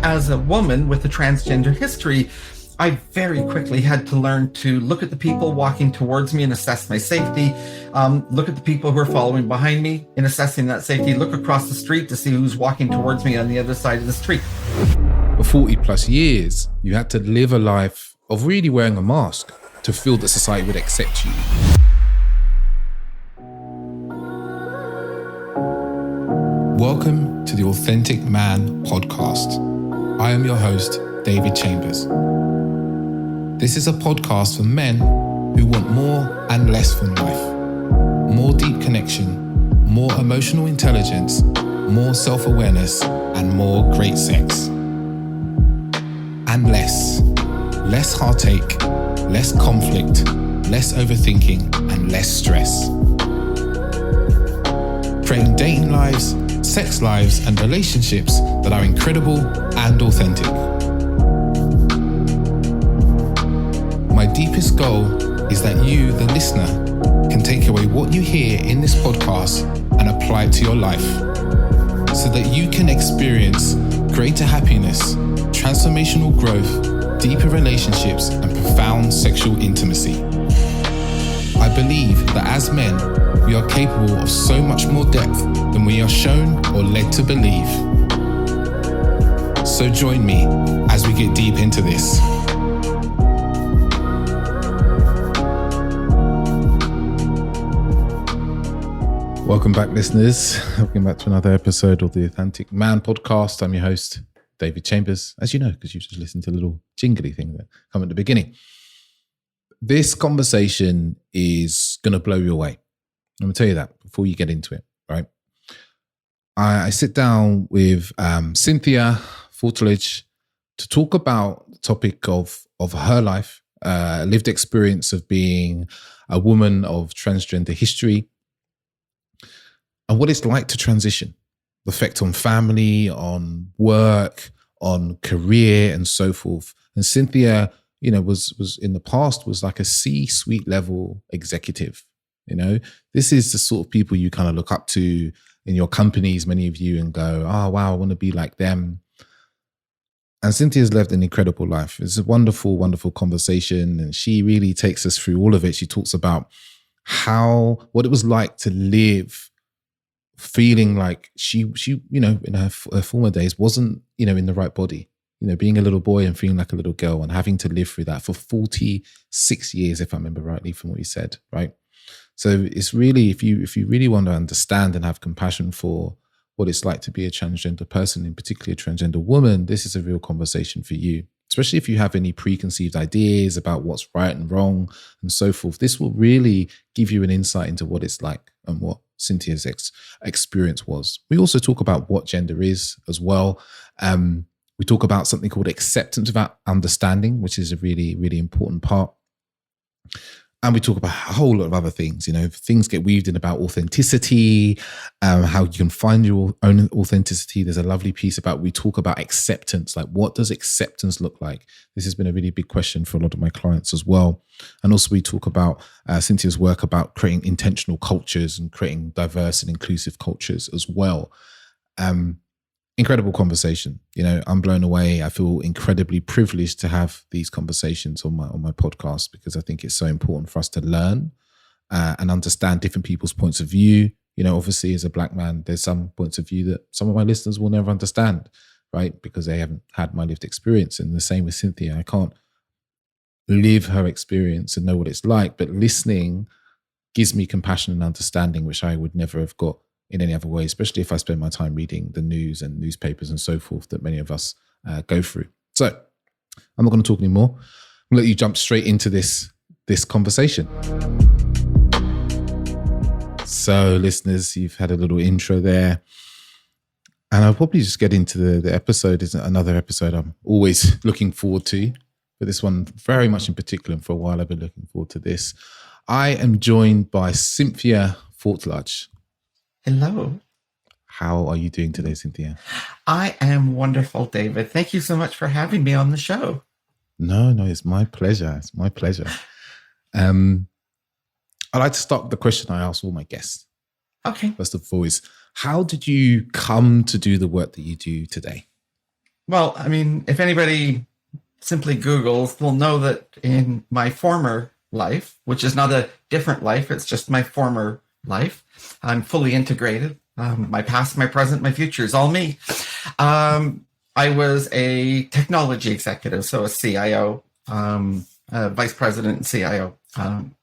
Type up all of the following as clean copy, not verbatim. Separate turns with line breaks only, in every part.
as a woman with a transgender history, I very quickly had to learn to look at the people walking towards me and assess my safety, look at the people who are following behind me in assessing that safety, look across the street to see who's walking towards me on the other side of the street.
For 40 plus years, you had to live a life of really wearing a mask to feel that society would accept you. Welcome to the Authentic Man podcast. I am your host, David Chambers. This is a podcast for men who want more and less from life. More deep connection, more emotional intelligence, more self-awareness, and more great sex. And less heartache, less conflict, less overthinking, and less stress. Creating dating lives, sex lives, and relationships that are incredible and authentic. My deepest goal is that you, the listener, can take away what you hear in this podcast and apply it to your life so that you can experience greater happiness, transformational growth, deeper relationships, and profound sexual intimacy. I believe that as men, we are capable of so much more depth than we are shown or led to believe. So join me as we get deep into this. Welcome back, listeners. Welcome back to another episode of the Authentic Man podcast. I'm your host, David Chambers, as you know, because you just listened to a little jingly thing that come at the beginning. This conversation is going to blow you away. I'm going to tell you that before you get into it, right? I sit down with Cynthia Fortlage to talk about the topic of her life, lived experience of being a woman of transgender history, and what it's like to transition, the effect on family, on work, on career, and so forth. And Cynthia, you know, was in the past was like a C-suite level executive. You know, this is the sort of people you kind of look up to in your companies, many of you, and go, oh, wow, I want to be like them. And Cynthia's lived an incredible life. It's a wonderful, wonderful conversation. And she really takes us through all of it. She talks about what it was like to live feeling like she, you know, in her former days wasn't, you know, in the right body, you know, being a little boy and feeling like a little girl and having to live through that for 46 years, if I remember rightly from what you said, right? So it's really, if you really want to understand and have compassion for what it's like to be a transgender person, in particular a transgender woman, this is a real conversation for you, especially if you have any preconceived ideas about what's right and wrong and so forth. This will really give you an insight into what it's like and what Cynthia's experience was. We also talk about what gender is as well. We talk about something called acceptance without understanding, which is a really, really important part. And we talk about a whole lot of other things, you know, things get weaved in about authenticity, how you can find your own authenticity. There's a lovely piece about, we talk about acceptance, like what does acceptance look like? This has been a really big question for a lot of my clients as well. And also we talk about Cynthia's work about creating intentional cultures and creating diverse and inclusive cultures as well. Incredible conversation. You know, I'm blown away. I feel incredibly privileged to have these conversations on my podcast, because I think it's so important for us to learn and understand different people's points of view. You know, obviously as a Black man, there's some points of view that some of my listeners will never understand, right? Because they haven't had my lived experience. And the same with Cynthia. I can't live her experience and know what it's like, but listening gives me compassion and understanding, which I would never have got in any other way, especially if I spend my time reading the news and newspapers and so forth that many of us go through. So I'm not going to talk anymore. I'm going to let you jump straight into this conversation. So listeners, you've had a little intro there, and I'll probably just get into the episode. Is another episode I'm always looking forward to, but this one very much in particular, and for a while I've been looking forward to this. I am joined by Cynthia Fortlage.
Hello.
How are you doing today, Cynthia?
I am wonderful, David. Thank you so much for having me on the show.
No, it's my pleasure. It's my pleasure. I'd like to start with the question I ask all my guests.
Okay.
First of all is, how did you come to do the work that you do today?
Well, I mean, if anybody simply Googles, they'll know that in my former life, which is not a different life, it's just my former life, I'm fully integrated. My past, my present, my future is all me. I was a technology executive, so a CIO, vice president and CIO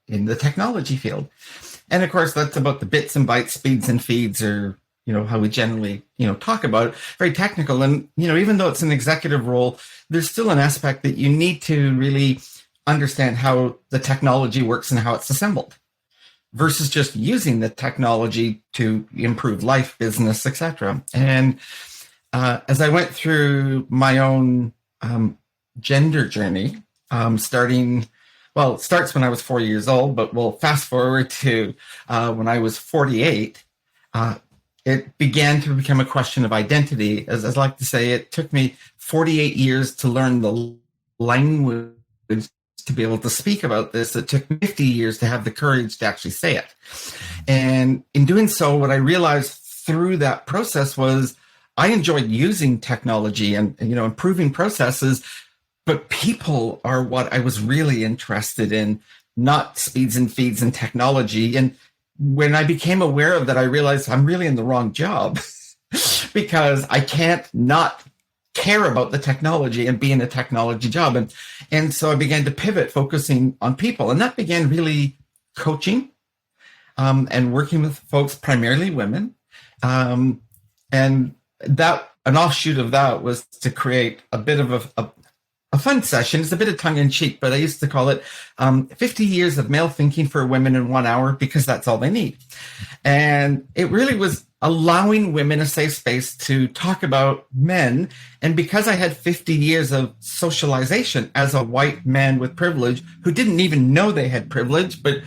in the technology field. And of course, that's about the bits and bytes, speeds and feeds, or how we generally talk about it. Very technical. And even though it's an executive role, there's still an aspect that you need to really understand how the technology works and how it's assembled, versus just using the technology to improve life, business, etc. And as I went through my own gender journey, starts when I was 4 years old, but we'll fast forward to when I was 48. It began to become a question of identity. As I like to say, it took me 48 years to learn the language to be able to speak about this. It took me 50 years to have the courage to actually say it. And in doing so, what I realized through that process was I enjoyed using technology and improving processes, but people are what I was really interested in, not speeds and feeds and technology. And when I became aware of that, I realized I'm really in the wrong job because I can't not care about the technology and be in a technology job. And so I began to pivot, focusing on people. And that began really coaching and working with folks, primarily women. And that an offshoot of that was to create a bit of a fun session. It's a bit of tongue in cheek, but I used to call it 50 years of male thinking for women in 1 hour, because that's all they need. And it really was allowing women a safe space to talk about men. And because I had 50 years of socialization as a white man with privilege who didn't even know they had privilege, but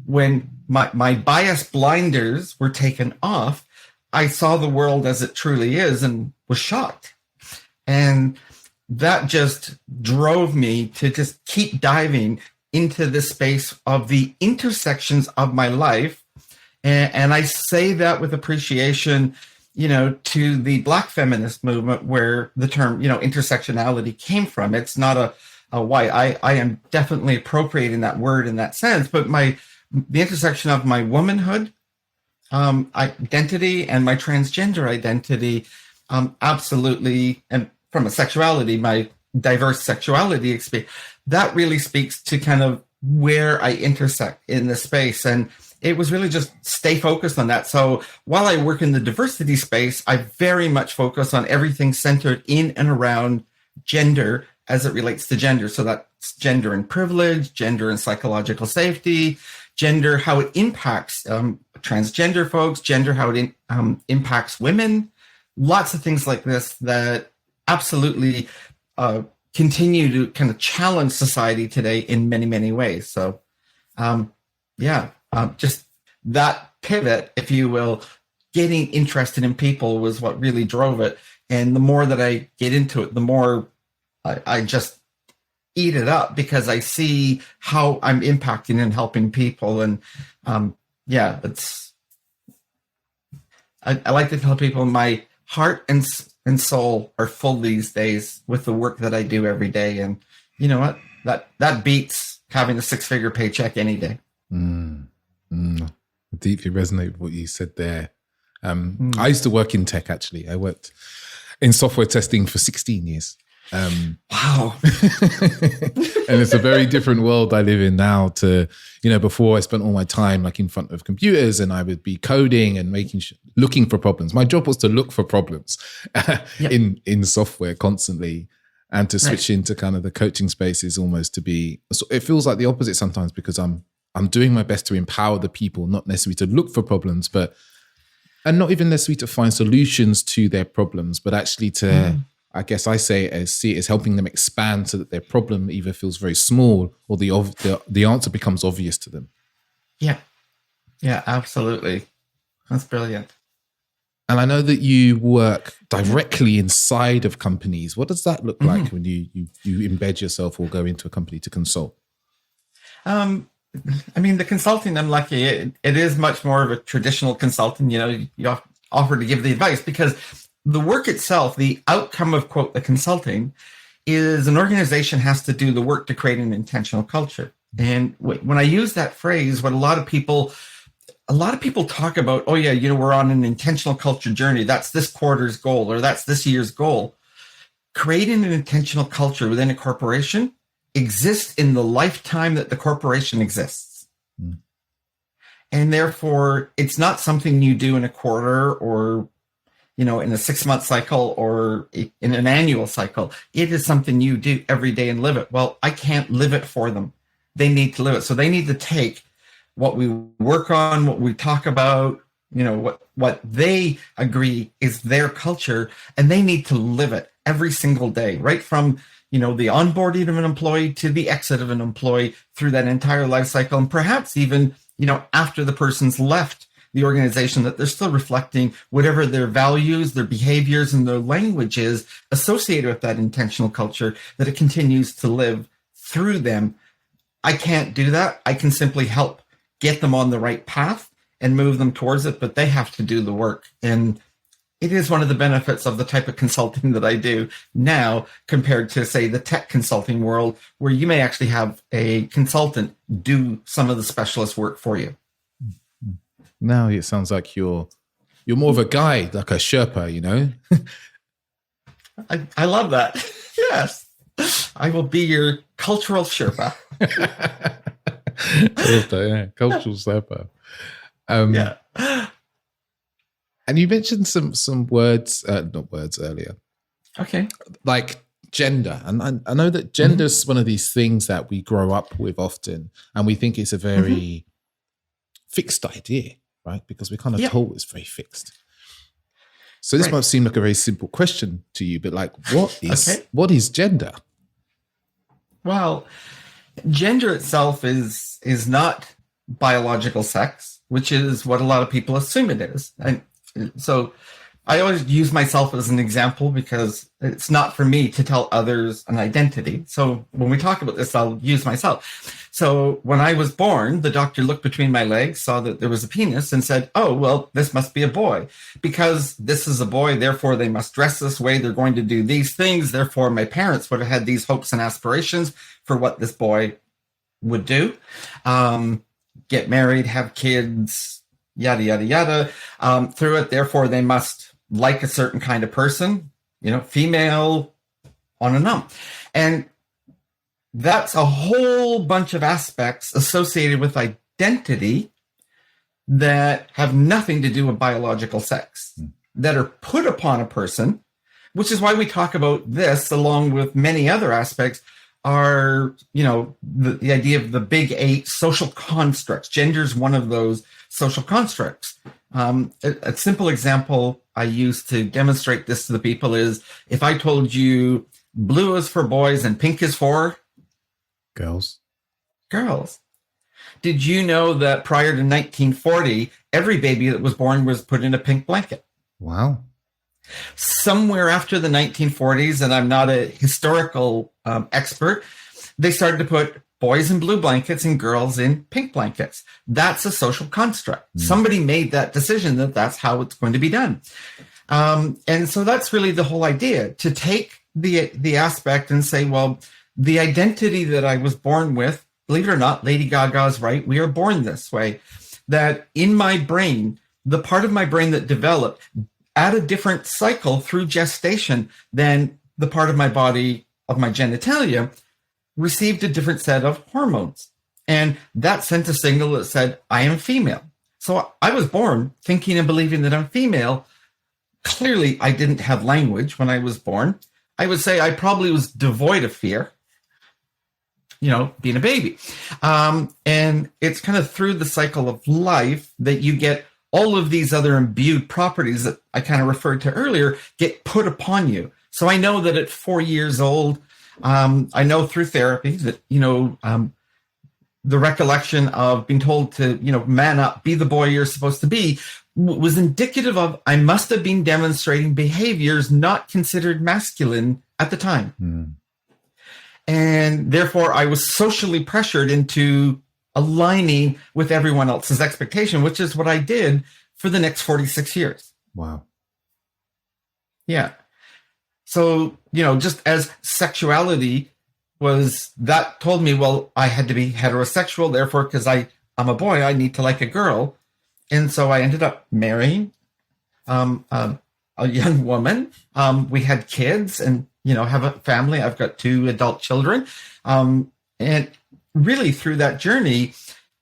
when my bias blinders were taken off, I saw the world as it truly is and was shocked. And that just drove me to just keep diving into the space of the intersections of my life. And I say that with appreciation, to the Black feminist movement, where the term, intersectionality came from. It's not a white. I am definitely appropriating that word in that sense, but the intersection of my womanhood identity and my transgender identity, absolutely, and from a sexuality, my diverse sexuality experience, that really speaks to kind of where I intersect in this space. And it was really just stay focused on that. So while I work in the diversity space, I very much focus on everything centered in and around gender as it relates to gender. So that's gender and privilege, gender and psychological safety, gender, how it impacts transgender folks, gender, how it impacts women, lots of things like this that absolutely continue to kind of challenge society today in many, many ways. So, just that pivot, if you will, getting interested in people was what really drove it. And the more that I get into it, the more I just eat it up, because I see how I'm impacting and helping people. And I like to tell people my heart and soul are full these days with the work that I do every day. And you know what? That beats having a 6-figure paycheck any day.
I deeply resonate with what you said there. I used to work in tech, actually. I worked in software testing for 16 years.
Wow.
And it's a very different world I live in now to, before I spent all my time like in front of computers, and I would be coding and looking for problems. My job was to look for problems in software constantly, and to switch into kind of the coaching space is almost to be, it feels like the opposite sometimes, because I'm doing my best to empower the people, not necessarily to look for problems, and not even necessarily to find solutions to their problems, but actually to, I guess I see it as helping them expand so that their problem either feels very small or the answer becomes obvious to them. Yeah,
absolutely. That's brilliant.
And I know that you work directly inside of companies. What does that look like when you embed yourself or go into a company to consult?
I mean, the consulting, I'm lucky. It is much more of a traditional consulting. You offer to give the advice, because the work itself, the outcome of, quote, the consulting, is an organization has to do the work to create an intentional culture. And when I use that phrase, what a lot of people talk about, oh yeah, we're on an intentional culture journey. That's this quarter's goal, or that's this year's goal. Creating an intentional culture within a corporation exists in the lifetime that the corporation exists. Mm. And therefore, it's not something you do in a quarter or, in a 6-month cycle or in an annual cycle. It is something you do every day and live it. Well, I can't live it for them. They need to live it. So they need to take what we work on, what we talk about, what they agree is their culture, and they need to live it every single day, right from, the onboarding of an employee to the exit of an employee through that entire life cycle. And perhaps even, after the person's left the organization, that they're still reflecting whatever their values, their behaviors, and their language is associated with that intentional culture, that it continues to live through them. I can't do that. I can simply help get them on the right path and move them towards it, but they have to do the work. And it is one of the benefits of the type of consulting that I do now compared to, say, the tech consulting world, where you may actually have a consultant do some of the specialist work for you.
Now it sounds like you're more of a guide, like a Sherpa,
I love that. Yes. I will be your cultural Sherpa.
Cultural Sherpa.
Yeah.
And you mentioned some words, not words earlier.
Okay.
Like gender. And I know that gender is one of these things that we grow up with often, and we think it's a very fixed idea, right? Because we're kind of told it's very fixed. So this might seem like a very simple question to you, but like, what is gender?
Well, gender itself is not biological sex, which is what a lot of people assume it is. And so I always use myself as an example because it's not for me to tell others an identity. So when we talk about this, I'll use myself. So when I was born, the doctor looked between my legs, saw that there was a penis, and said, oh, well, this must be a boy. Because this is a boy, therefore they must dress this way. They're going to do these things. Therefore, my parents would have had these hopes and aspirations for what this boy would do. Get married, have kids, yada, yada, yada. Through it, therefore, they must like a certain kind of person, female, on and on. And that's a whole bunch of aspects associated with identity that have nothing to do with biological sex, that are put upon a person, which is why we talk about this, along with many other aspects, are, the idea of the big 8 social constructs. Gender is one of those social constructs. A simple example I use to demonstrate this to the people is, if I told you blue is for boys and pink is for
girls.
Did you know that prior to 1940, every baby that was born was put in a pink blanket?
Wow.
Somewhere after the 1940s, and I'm not a historical expert, they started to put boys in blue blankets and girls in pink blankets. That's a social construct. Somebody made that decision that that's how it's going to be done. And so that's really the whole idea, to take the aspect and say, well, the identity that I was born with, believe it or not, Lady Gaga's right, we are born this way, that in my brain, the part of my brain that developed at a different cycle through gestation than the part of my body of my genitalia received a different set of hormones. And that sent a signal that said, I am female. So I was born thinking and believing that I'm female. Clearly, I didn't have language when I was born. I would say I probably was devoid of fear, being a baby. And it's kind of through the cycle of life that you get all of these other imbued properties that I kind of referred to earlier get put upon you. So I know that at 4 years old, I know through therapy that, the recollection of being told to, man up, be the boy you're supposed to be, was indicative of I must have been demonstrating behaviors not considered masculine at the time. And therefore, I was socially pressured into aligning with everyone else's expectation, which is what I did for the next 46 years.
Wow.
Yeah. So, just as sexuality was, that told me, well, I had to be heterosexual. Therefore, because I'm a boy, I need to like a girl. And so I ended up marrying a young woman. We had kids and, have a family. I've got 2 adult children. And really through that journey,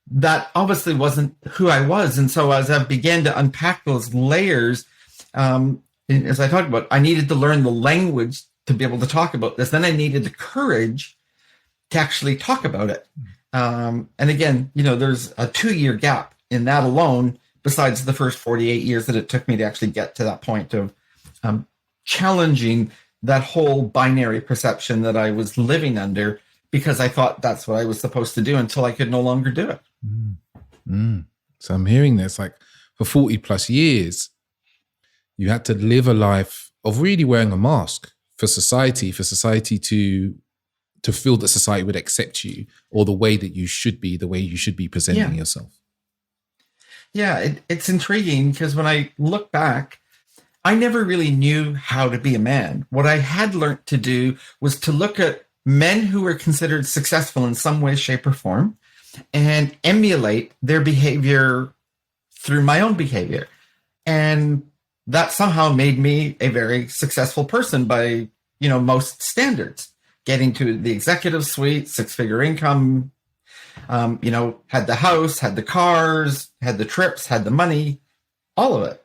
that obviously wasn't who I was. And so as I began to unpack those layers, and as I talked about, I needed to learn the language to be able to talk about this. Then I needed the courage to actually talk about it. And again, there's a 2-year gap in that alone, besides the first 48 years that it took me to actually get to that point of challenging that whole binary perception that I was living under, because I thought that's what I was supposed to do until I could no longer do it.
So I'm hearing this, like, for 40 plus years, you had to live a life of really wearing a mask for society to feel that society would accept you, or the way that you should be, the way you should be presenting yourself.
Yeah, it's intriguing because when I look back, I never really knew how to be a man. What I had learned to do was to look at men who were considered successful in some way, shape, or form and emulate their behavior through my own behavior. And that somehow made me a very successful person by, most standards. Getting to the executive suite, 6-figure income, had the house, had the cars, had the trips, had the money, all of it.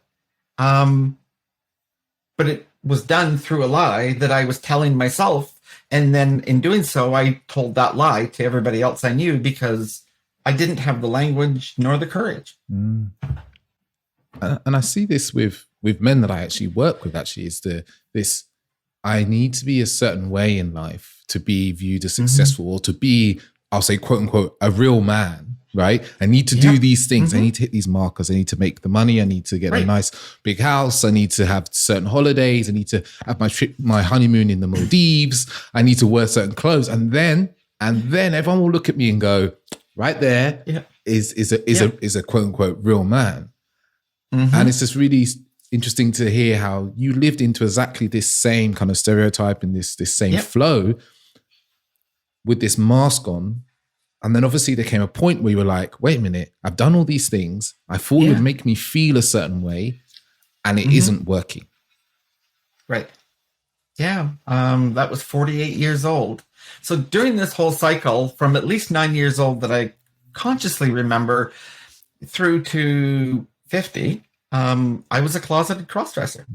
But it was done through a lie that I was telling myself. And then in doing so, I told that lie to everybody else I knew because I didn't have the language nor the courage.
And I see this with men that I actually work with, is this, I need to be a certain way in life to be viewed as successful, or to be, I'll say, quote unquote, a real man, right? I need to do these things. I need to hit these markers. I need to make the money. I need to get a nice big house. I need to have certain holidays. I need to have my honeymoon in the Maldives. I need to wear certain clothes. And then everyone will look at me and go, right there is a quote unquote real man. And it's just really interesting to hear how you lived into exactly this same kind of stereotype and this same flow with this mask on. And then obviously there came a point where you were like, wait a minute, I've done all these things. I thought it would make me feel a certain way, and it isn't working.
Right. Yeah. That was 48 years old. So during this whole cycle, from at least 9 years old that I consciously remember through to 50, I was a closeted crossdresser.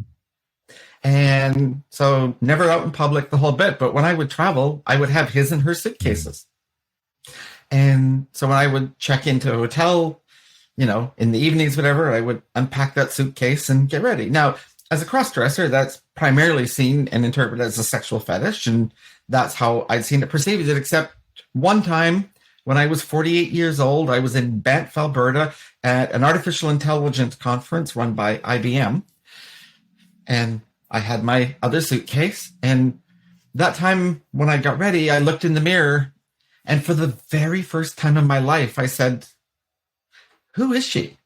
And so never out in public the whole bit, but when I would travel, I would have his and her suitcases. And so when I would check into a hotel, in the evenings, whatever, I would unpack that suitcase and get ready. Now, as a crossdresser, that's primarily seen and interpreted as a sexual fetish. And that's how I'd seen it perceived it, except one time when I was 48 years old, I was in Banff, Alberta at an artificial intelligence conference run by IBM. And I had my other suitcase. And that time when I got ready, I looked in the mirror. And for the very first time in my life, I said, who is she?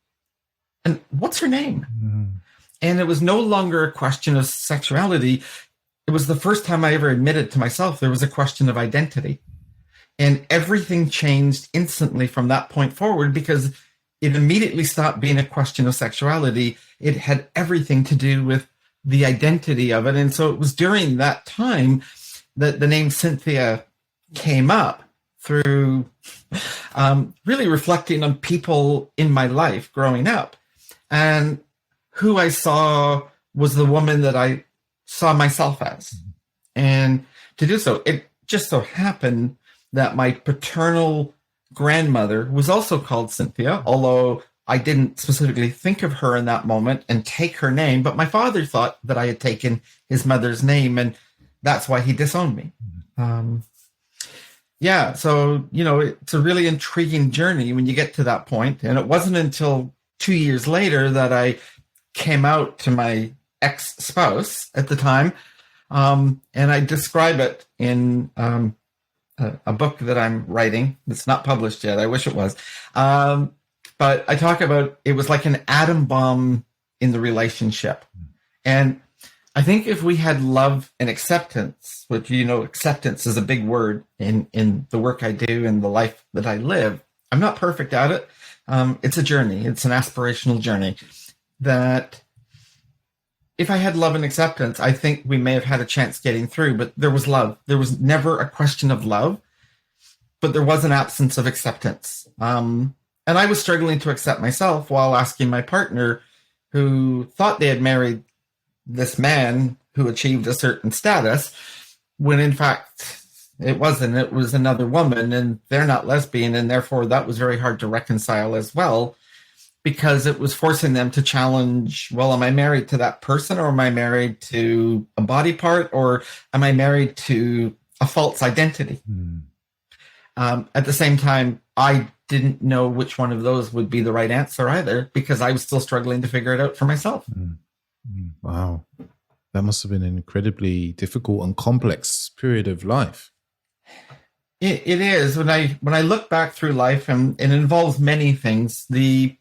And what's her name? And it was no longer a question of sexuality. It was the first time I ever admitted to myself there was a question of identity. And everything changed instantly from that point forward, because it immediately stopped being a question of sexuality. It had everything to do with the identity of it. And so it was during that time that the name Cynthia came up, through really reflecting on people in my life growing up. And who I saw was the woman that I saw myself as. And to do so, it just so happened that my paternal grandmother was also called Cynthia, although I didn't specifically think of her in that moment and take her name. But my father thought that I had taken his mother's name, and that's why he disowned me. So, it's a really intriguing journey when you get to that point. And it wasn't until 2 years later that I came out to my ex-spouse at the time. And I describe it in a book that I'm writing. It's not published yet. I wish it was. But I talk about it was like an atom bomb in the relationship. And I think if we had love and acceptance, which, acceptance is a big word in the work I do and the life that I live. I'm not perfect at it. It's a journey. It's an aspirational journey that if I had love and acceptance, I think we may have had a chance getting through, but there was love. There was never a question of love, but there was an absence of acceptance. And I was struggling to accept myself while asking my partner, who thought they had married this man who achieved a certain status, when in fact it wasn't. It was another woman, and they're not lesbian, and therefore that was very hard to reconcile as well, because it was forcing them to challenge, well, am I married to that person, or am I married to a body part, or am I married to a false identity? At the same time, I didn't know which one of those would be the right answer either, because I was still struggling to figure it out for myself.
Wow. That must have been an incredibly difficult and complex period of life.
It is. When I look back through life, and it involves many things, the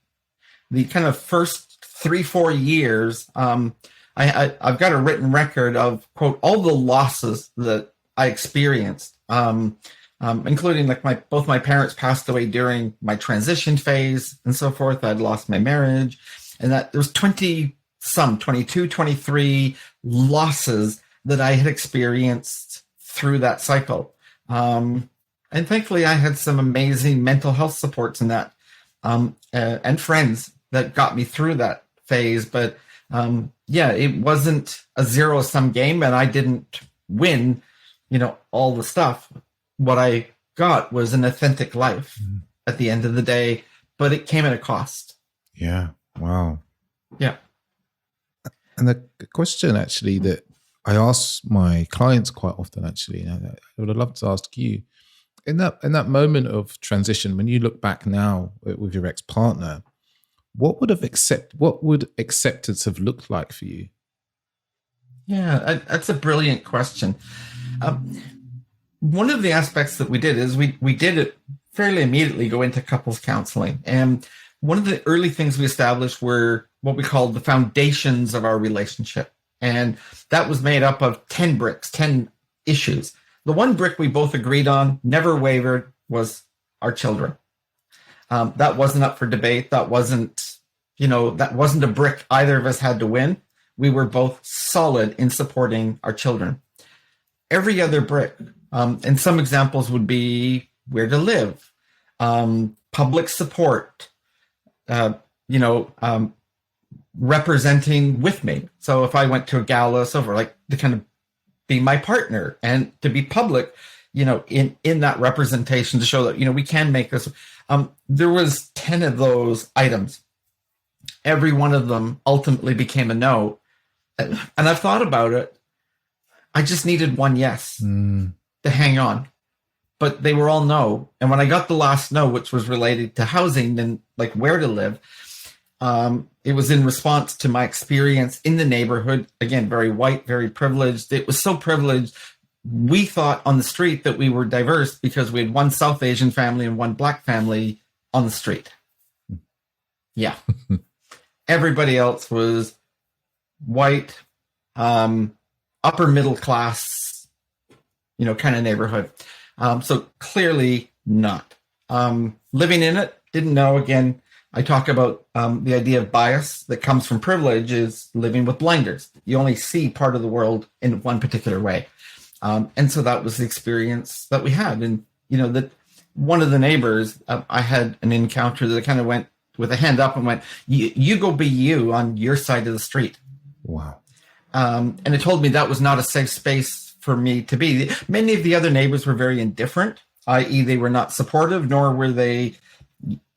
kind of first 3-4 years, I've got a written record of, quote, all the losses that I experienced, including like both my parents passed away during my transition phase and so forth. I'd lost my marriage, and that there was 22, 23 losses that I had experienced through that cycle. And thankfully I had some amazing mental health supports in that, and friends that got me through that phase. But it wasn't a zero-sum game, and I didn't win, all the stuff. What I got was an authentic life at the end of the day, but it came at a cost.
Yeah. Wow.
Yeah.
And the question actually that I ask my clients quite often, actually, and I would love to ask you, in that moment of transition, when you look back now with your ex-partner, what would acceptance have looked like for you?
Yeah, that's a brilliant question. One of the aspects that we did is we did it fairly immediately, go into couples counseling. And one of the early things we established were what we called the foundations of our relationship. And that was made up of 10 bricks, 10 issues. The one brick we both agreed on, never wavered, was our children. That wasn't up for debate. That wasn't a brick either of us had to win. We were both solid in supporting our children. Every other brick, and some examples would be where to live, public support, representing with me. So if I went to a gala, to kind of be my partner and to be public, in that representation, to show that, we can make this. There was 10 of those items. Every one of them ultimately became a no. And I've thought about it. I just needed one yes to hang on, but they were all no. And when I got the last no, which was related to housing and like where to live, it was in response to my experience in the neighborhood. Again, very white, very privileged. It was so privileged. We thought on the street that we were diverse because we had one South Asian family and one Black family on the street. Yeah. Everybody else was white, upper middle class, kind of neighborhood. So clearly not. Living in it, didn't know. Again, I talk about the idea of bias that comes from privilege is living with blinders. You only see part of the world in one particular way. And so that was the experience that we had. And, that one of the neighbors, I had an encounter that kind of went with a hand up and went, you go be you on your side of the street.
Wow.
And it told me that was not a safe space for me to be. Many of the other neighbors were very indifferent, i.e. they were not supportive, nor were they,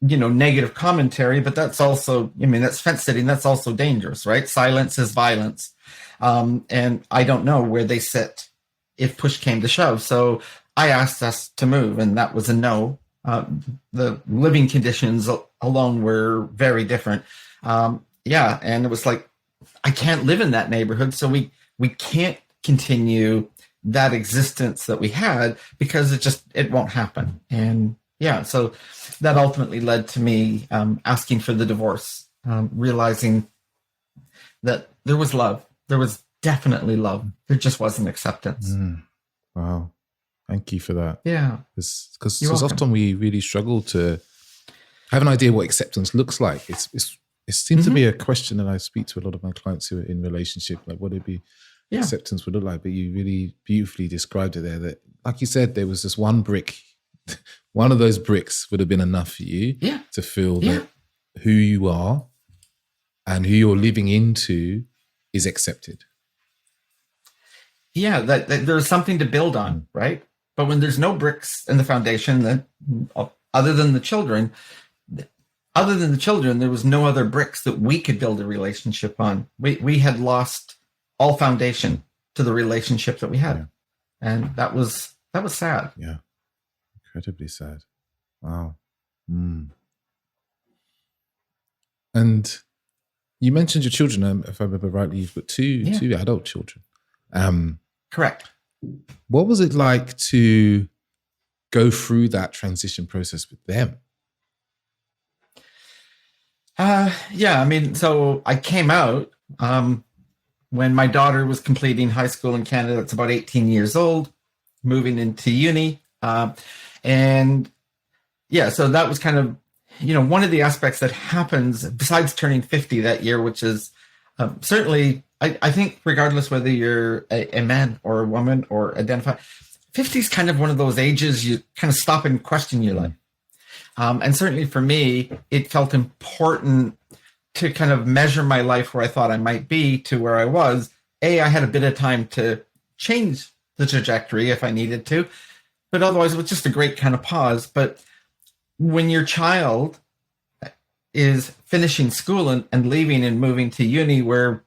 negative commentary, but that's also, that's fence sitting. That's also dangerous, right? Silence is violence. And I don't know where they sit if push came to shove. So I asked us to move, and that was a no. The living conditions alone were very different. And it was like, I can't live in that neighborhood. So we can't continue that existence that we had because it won't happen. And so that ultimately led to me asking for the divorce, realizing that there was love. There was definitely love. There just wasn't acceptance.
Wow. Thank you for that.
Yeah.
Because often we really struggle to have an idea what acceptance looks like. It seems to be a question that I speak to a lot of my clients who are in relationship, like what acceptance would look like. But you really beautifully described it there, that, like you said, there was just one brick. One of those bricks would have been enough for you to feel that who you are and who you're living into is accepted.
Yeah, that there's something to build on, right? But when there's no bricks in the foundation, that other than the children, there was no other bricks that we could build a relationship on. We had lost all foundation to the relationship that we had, and that was sad.
Yeah, incredibly sad. Wow. And you mentioned your children. If I remember rightly, you've got two adult children.
Correct.
What was it like to go through that transition process with them?
Yeah, I mean, so I came out when my daughter was completing high school in Canada. That's about 18 years old, moving into uni. And yeah, so that was kind of, one of the aspects that happens besides turning 50 that year, which is certainly, I think regardless whether you're a man or a woman or identify, 50 is kind of one of those ages you kind of stop and question your life. And certainly for me, it felt important to kind of measure my life where I thought I might be to where I was. I had a bit of time to change the trajectory if I needed to, but otherwise it was just a great kind of pause. But when your child is finishing school and leaving and moving to uni, where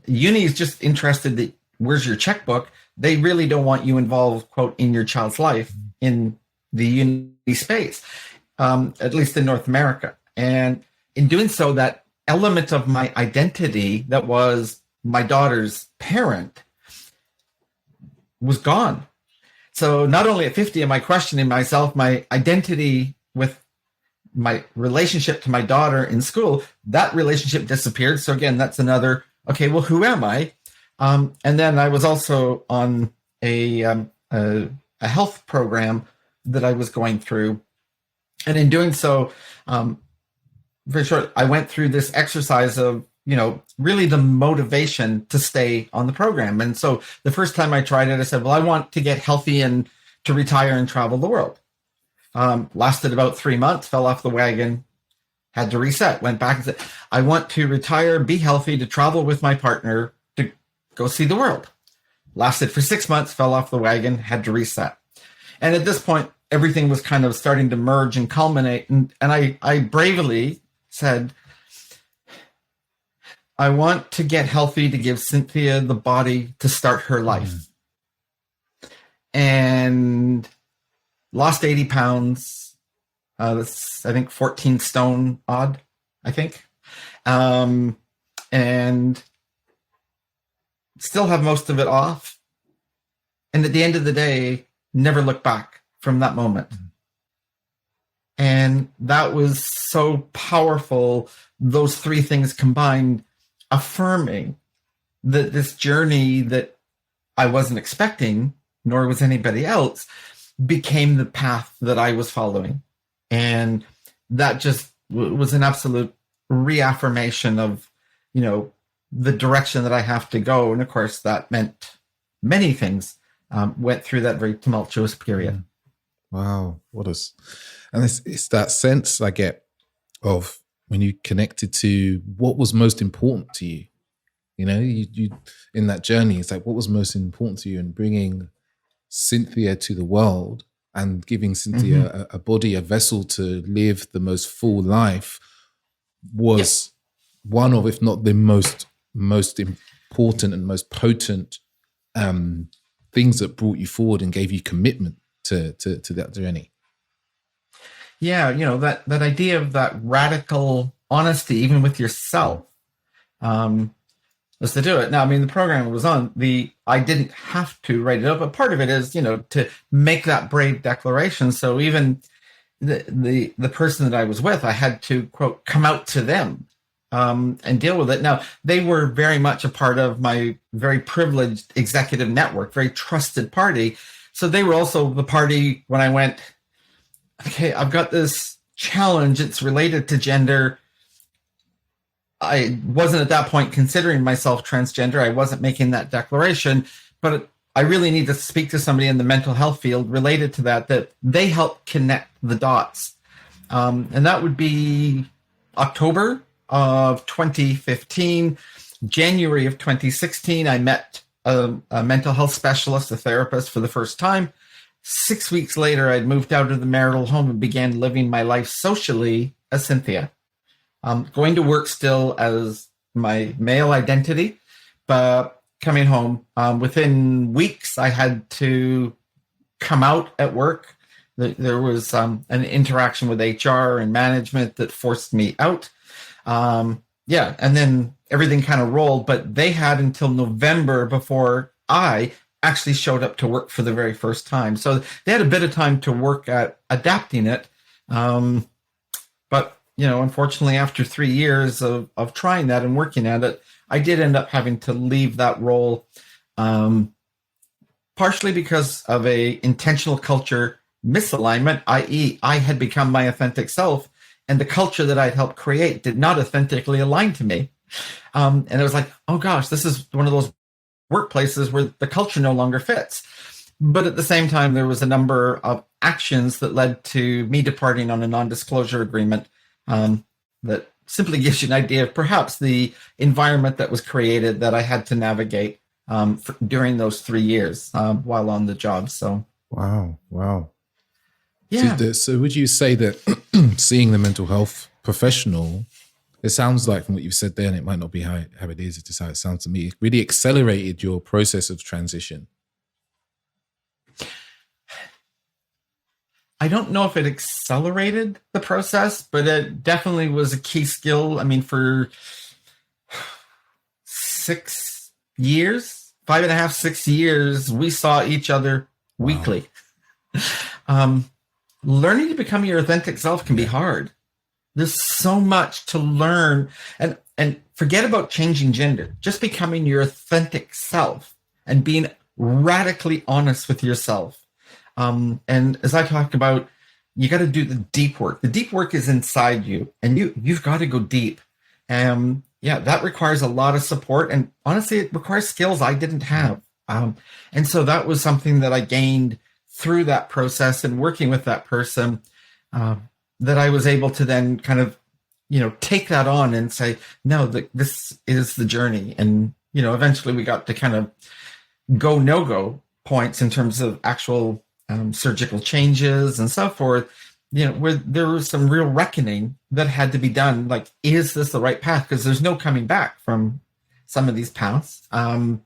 uni is just interested that where's your checkbook, they really don't want you involved, quote, in your child's life in the uni space, at least in North America. And in doing so, that element of my identity that was my daughter's parent was gone. So not only at 50 am I questioning myself, my identity with my relationship to my daughter in school, that relationship disappeared. So again, that's another, okay, well, who am I? And then I was also on a health program that I was going through. And in doing so, very short, I went through this exercise of, really the motivation to stay on the program. And so the first time I tried it, I said, well, I want to get healthy and to retire and travel the world. Lasted about 3 months, fell off the wagon, had to reset, went back and said, I want to retire, be healthy, to travel with my partner, to go see the world. Lasted for 6 months, fell off the wagon, had to reset. And at this point, everything was kind of starting to merge and culminate. And I bravely said, I want to get healthy to give Cynthia the body to start her life. And lost 80 pounds. That's, I think, 14 stone odd, I think. And still have most of it off. And at the end of the day, never look back from that moment. And that was so powerful. Those three things combined, affirming that this journey that I wasn't expecting, nor was anybody else, became the path that I was following. And that just was an absolute reaffirmation of, the direction that I have to go. And of course, that meant many things. Went through that very tumultuous period.
Wow. And it's that sense I get of when you connected to what was most important to you. You in that journey, it's like, what was most important to you, and bringing Cynthia to the world and giving Cynthia a body, a vessel to live the most full life was one of, if not the most important and most potent things that brought you forward and gave you commitment to that journey.
Yeah, that idea of that radical honesty, even with yourself, was to do it. Now, I mean, the program was on. I didn't have to write it up, but part of it is, to make that brave declaration. So even the person that I was with, I had to, quote, come out to them and deal with it. Now, they were very much a part of my very privileged executive network, very trusted party. So they were also the party when I went, okay, I've got this challenge. It's related to gender. I wasn't at that point considering myself transgender. I wasn't making that declaration, but I really need to speak to somebody in the mental health field related to that they help connect the dots. And that would be October of 2015. January of 2016, I met a mental health specialist, a therapist, for the first time. 6 weeks later, I'd moved out of the marital home and began living my life socially as Cynthia. Going to work still as my male identity, but coming home. Within weeks, I had to come out at work. There was an interaction with HR and management that forced me out. And then everything kind of rolled, but they had until November before I actually showed up to work for the very first time. So they had a bit of time to work at adapting it. But, unfortunately, after 3 years of trying that and working at it, I did end up having to leave that role, partially because of a intentional culture misalignment, i.e. I had become my authentic self, and the culture that I'd helped create did not authentically align to me. And it was like, oh gosh, this is one of those workplaces where the culture no longer fits. But at the same time, there was a number of actions that led to me departing on a non-disclosure agreement that simply gives you an idea of perhaps the environment that was created that I had to navigate during those 3 years while on the job. So,
wow.
Yeah.
So would you say that seeing the mental health professional, it sounds like from what you've said there, and it might not be how it is, it's just how it sounds to me, it really accelerated your process of transition?
I don't know if it accelerated the process, but it definitely was a key skill. I mean, for 6 years, 5.5, 6 years, we saw each other weekly. Learning to become your authentic self can be hard. There's so much to learn, and forget about changing gender, just becoming your authentic self and being radically honest with yourself. And as I talked about, you got to do the deep work. The deep work is inside you, and you've got to go deep. That requires a lot of support, and honestly, it requires skills I didn't have. And so that was something that I gained through that process and working with that person, that I was able to then kind of, take that on and say, no, this is the journey. And, eventually we got to kind of no-go points in terms of actual surgical changes and so forth, where there was some real reckoning that had to be done. Like, is this the right path? Because there's no coming back from some of these paths. And,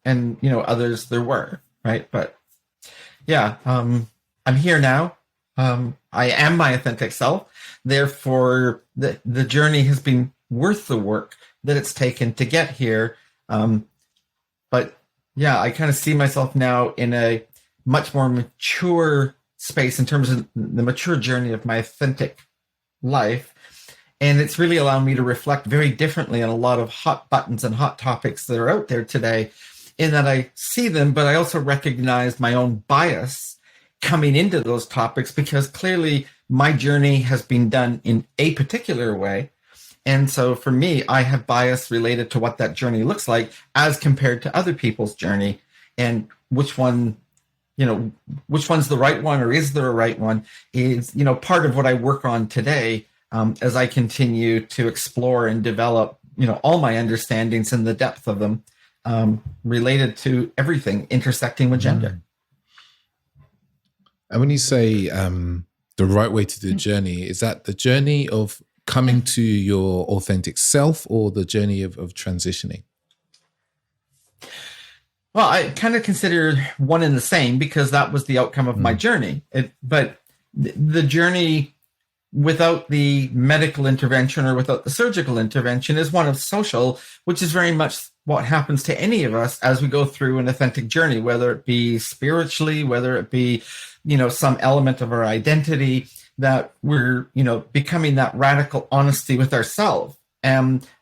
others there were, right? But I'm here now. I am my authentic self. Therefore, the journey has been worth the work that it's taken to get here. But I kind of see myself now in a much more mature space in terms of the mature journey of my authentic life. And it's really allowed me to reflect very differently on a lot of hot buttons and hot topics that are out there today, in that I see them, but I also recognize my own bias coming into those topics, because clearly my journey has been done in a particular way. And so for me, I have bias related to what that journey looks like as compared to other people's journey, and which one's the right one, or is there a right one, is, part of what I work on today, as I continue to explore and develop, all my understandings and the depth of them, related to everything intersecting with gender.
And when you say the right way to do the journey, is that the journey of coming to your authentic self, or the journey of transitioning?
Well, I kind of consider one and the same, because that was the outcome of my journey. But the journey without the medical intervention or without the surgical intervention is one of social, which is very much what happens to any of us as we go through an authentic journey, whether it be spiritually, whether it be, some element of our identity, that we're, becoming that radical honesty with ourselves.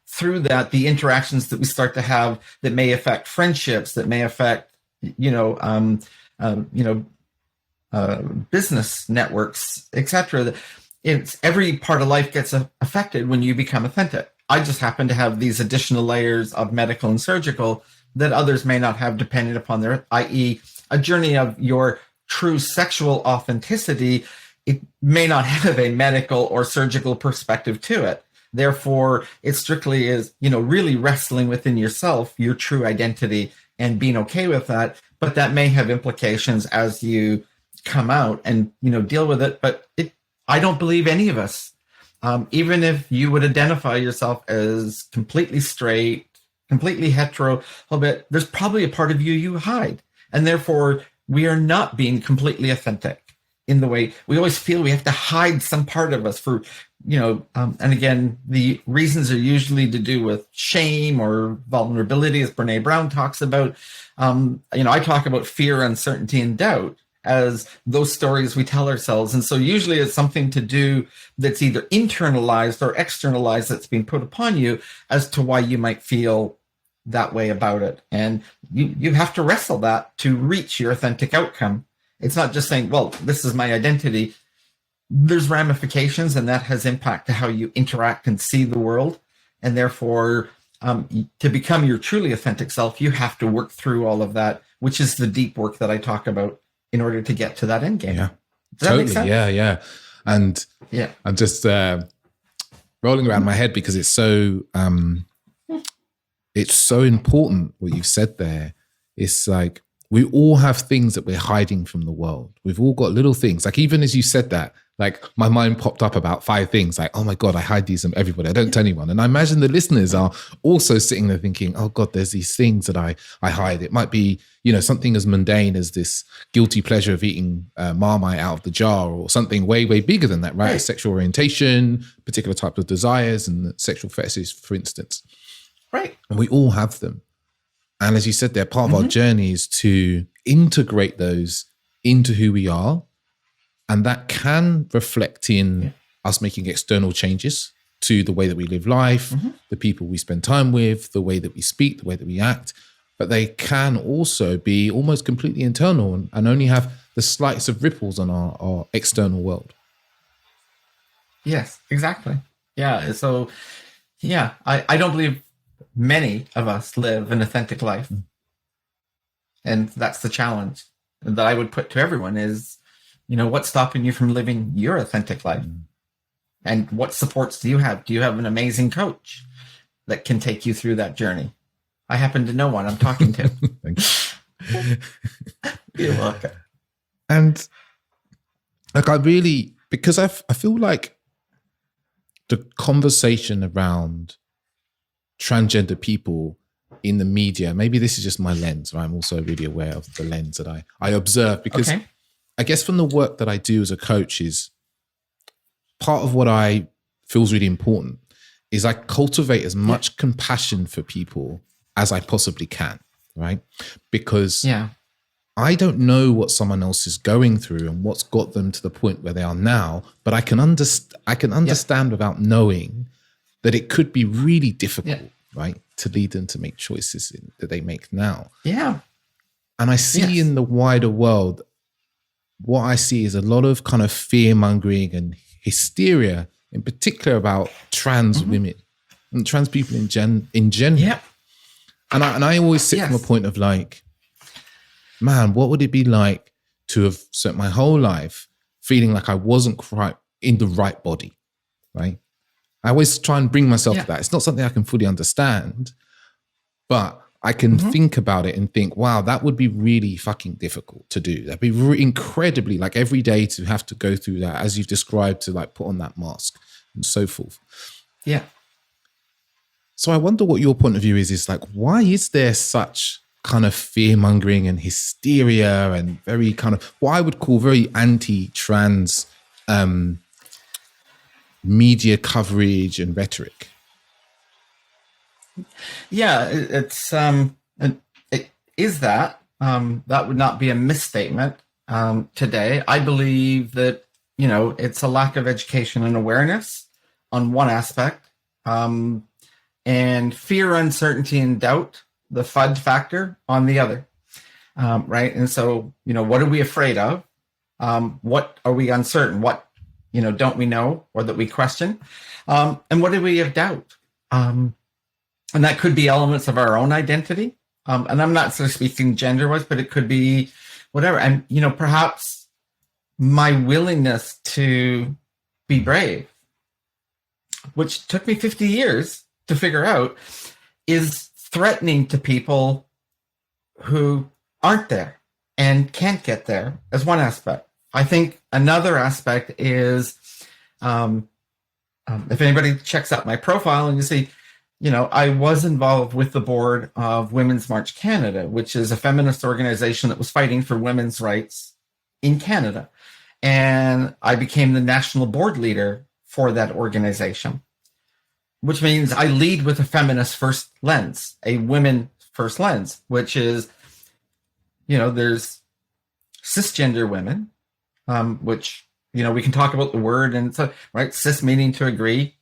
through that, the interactions that we start to have that may affect friendships, that may affect, business networks, etc. It's every part of life gets affected when you become authentic. I just happen to have these additional layers of medical and surgical that others may not have, depending upon their, i.e., a journey of your true sexual authenticity. It may not have a medical or surgical perspective to it. Therefore, it strictly is, really wrestling within yourself, your true identity, and being okay with that. But that may have implications as you come out and, deal with it. But I don't believe any of us, even if you would identify yourself as completely straight, completely hetero, there's probably a part of you hide. And therefore, we are not being completely authentic in the way we always feel we have to hide some part of us for, and again, the reasons are usually to do with shame or vulnerability, as Brene Brown talks about. I talk about fear, uncertainty, and doubt as those stories we tell ourselves. And so usually it's something to do that's either internalized or externalized that's being put upon you as to why you might feel that way about it. And you have to wrestle that to reach your authentic outcome. It's not just saying, well, this is my identity. There's ramifications, and that has impact to how you interact and see the world. And therefore, to become your truly authentic self, you have to work through all of that, which is the deep work that I talk about in order to get to that end game.
Yeah,
does that make sense?
Yeah. And I'm just rolling around my head because it's so important what you've said there. It's like, we all have things that we're hiding from the world. We've all got little things. Like, even as you said that, like, my mind popped up about 5 things. Like, oh my God, I hide these from everybody. I don't tell anyone. And I imagine the listeners are also sitting there thinking, oh God, there's these things that I hide. It might be, something as mundane as this guilty pleasure of eating Marmite out of the jar, or something way, way bigger than that, right? Sexual orientation, particular type of desires, and sexual fetishes, for instance.
Right.
And we all have them. And as you said, they're part of our journey is to integrate those into who we are. And that can reflect in us making external changes to the way that we live life, the people we spend time with, the way that we speak, the way that we act. But they can also be almost completely internal and only have the slightest of ripples on our external world.
Yes, exactly. Yeah. So, I don't believe many of us live an authentic life. And that's the challenge that I would put to everyone is, what's stopping you from living your authentic life? And what supports do you have? Do you have an amazing coach that can take you through that journey? I happen to know one I'm talking to.
Thanks.
You're welcome.
And like, because I feel like the conversation around transgender people in the media, maybe this is just my lens, right? I'm also really aware of the lens that I observe, because I guess from the work that I do as a coach is part of what I feels really important is I cultivate as much compassion for people as I possibly can, right? Because I don't know what someone else is going through and what's got them to the point where they are now, but I can understand without knowing that it could be really difficult, right, to lead them to make choices that they make now. Yeah. And I see in the wider world, what I see is a lot of kind of fear-mongering and hysteria, in particular about trans women and trans people in general. Yeah. And I always sit from a point of like, man, what would it be like to have spent my whole life feeling like I wasn't quite in the right body, right? I always try and bring myself to that. It's not something I can fully understand, but I can think about it and think, wow, that would be really fucking difficult to do. That'd be incredibly, like, every day to have to go through that, as you've described, to like put on that mask and so forth. Yeah. So I wonder what your point of view is like, why is there such kind of fear-mongering and hysteria and very kind of what I would call very anti-trans media coverage and rhetoric? Yeah, it's it is that would not be a misstatement today. I believe that, it's a lack of education and awareness on one aspect.
and fear, uncertainty, and doubt, the FUD factor, on the other. Right. And so, what are we afraid of? What are we uncertain? What, don't we know, or that we question? And what do we have doubt? And that could be elements of our own identity. And I'm not sort of speaking gender-wise, but it could be whatever. And, perhaps my willingness to be brave, which took me 50 years to figure out, is threatening to people who aren't there and can't get there, as one aspect. I think another aspect is, if anybody checks out my profile and you see, I was involved with the board of Women's March Canada, which is a feminist organization that was fighting for women's rights in Canada. And I became the national board leader for that organization, which means I lead with a feminist first lens, a women first lens, which is, there's cisgender women, which, we can talk about the word, and so, right, cis meaning to agree,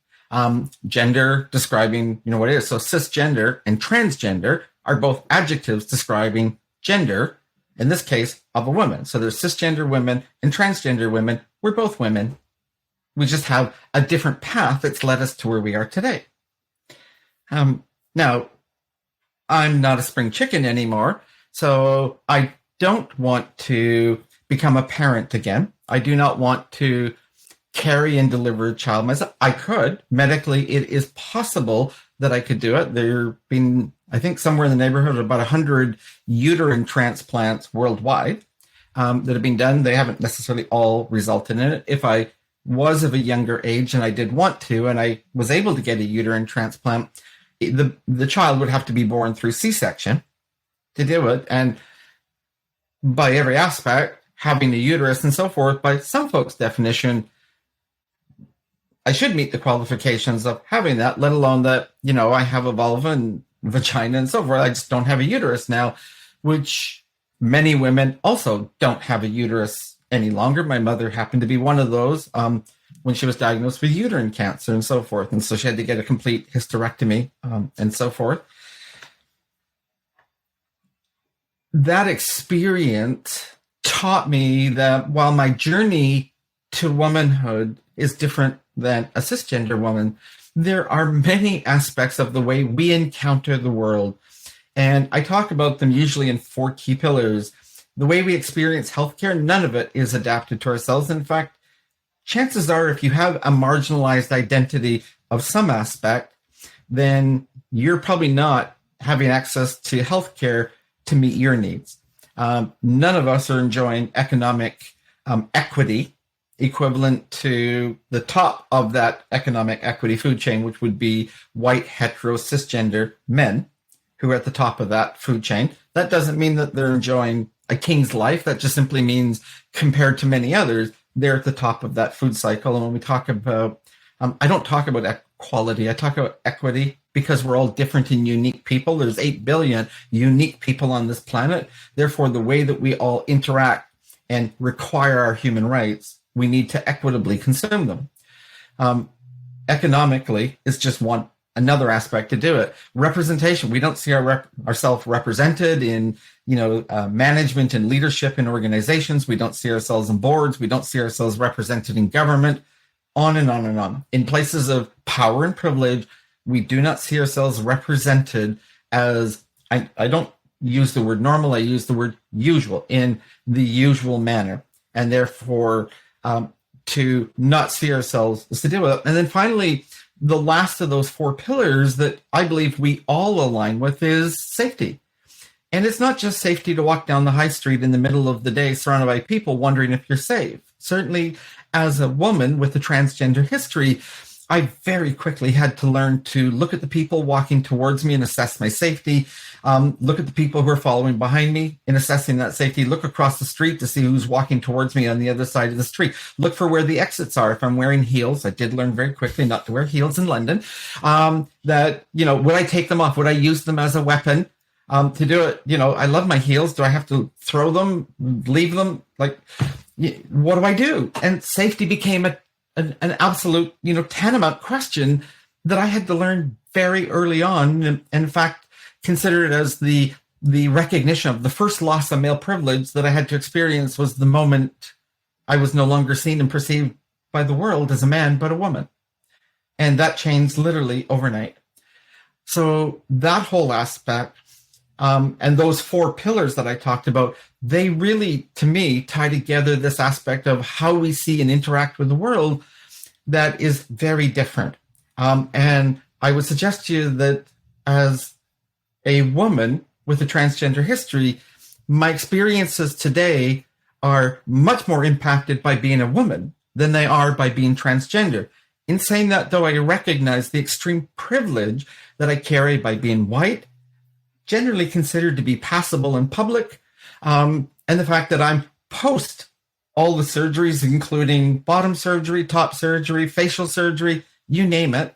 gender describing, what it is. So cisgender and transgender are both adjectives describing gender, in this case, of a woman. So there's cisgender women and transgender women. We're both women. We just have a different path that's led us to where we are today. Now, I'm not a spring chicken anymore, so I don't want to become a parent again. I do not want to carry and deliver a child myself. I could. Medically, it is possible that I could do it. There have been, I think, somewhere in the neighborhood of about 100 uterine transplants worldwide that have been done. They haven't necessarily all resulted in it. If I was of a younger age and I did want to, and I was able to get a uterine transplant, the child would have to be born through C-section to do it. And by every aspect, having a uterus and so forth, by some folks' definition, I should meet the qualifications of having that, let alone that, I have a vulva and vagina and so forth. I just don't have a uterus now, which many women also don't have a uterus any longer. My mother happened to be one of those when she was diagnosed with uterine cancer and so forth. And so she had to get a complete hysterectomy and so forth. That experience taught me that while my journey to womanhood is different than a cisgender woman, there are many aspects of the way we encounter the world. And I talk about them usually in 4 key pillars. The way we experience healthcare, none of it is adapted to ourselves. In fact, chances are if you have a marginalized identity of some aspect, then you're probably not having access to healthcare to meet your needs. None of us are enjoying economic equity equivalent to the top of that economic equity food chain, which would be white, hetero, cisgender men who are at the top of that food chain. That doesn't mean that they're enjoying a king's life. That just simply means, compared to many others, they're at the top of that food cycle. And when we talk about, I don't talk about equality, I talk about equity, because we're all different and unique people. There's 8 billion unique people on this planet. Therefore, the way that we all interact and require our human rights, we need to equitably consume them. Economically is just another aspect to do it. Representation. We don't see ourselves represented in, management and leadership in organizations. We don't see ourselves in boards. We don't see ourselves represented in government, on and on and on. In places of power and privilege, we do not see ourselves represented as, I don't use the word normal, I use the word usual, in the usual manner. And therefore, to not see ourselves is to deal with it. And then finally, the last of those 4 pillars that I believe we all align with is safety. And it's not just safety to walk down the high street in the middle of the day surrounded by people wondering if you're safe. Certainly, as a woman with a transgender history, I very quickly had to learn to look at the people walking towards me and assess my safety. Look at the people who are following behind me in assessing that safety. Look across the street to see who's walking towards me on the other side of the street. Look for where the exits are. If I'm wearing heels, I did learn very quickly not to wear heels in London. Would I take them off? Would I use them as a weapon to do it? I love my heels. Do I have to throw them, leave them? Like, what do I do? And safety became an absolute, tantamount question that I had to learn very early on, and in fact, consider it as the recognition of the first loss of male privilege that I had to experience was the moment I was no longer seen and perceived by the world as a man, but a woman. And that changed literally overnight. So that whole aspect, and those 4 pillars that I talked about, they really, to me, tie together this aspect of how we see and interact with the world that is very different. And I would suggest to you that as a woman with a transgender history, my experiences today are much more impacted by being a woman than they are by being transgender. In saying that, though, I recognize the extreme privilege that I carry by being white, generally considered to be passable in public, and the fact that I'm post all the surgeries, including bottom surgery, top surgery, facial surgery, you name it.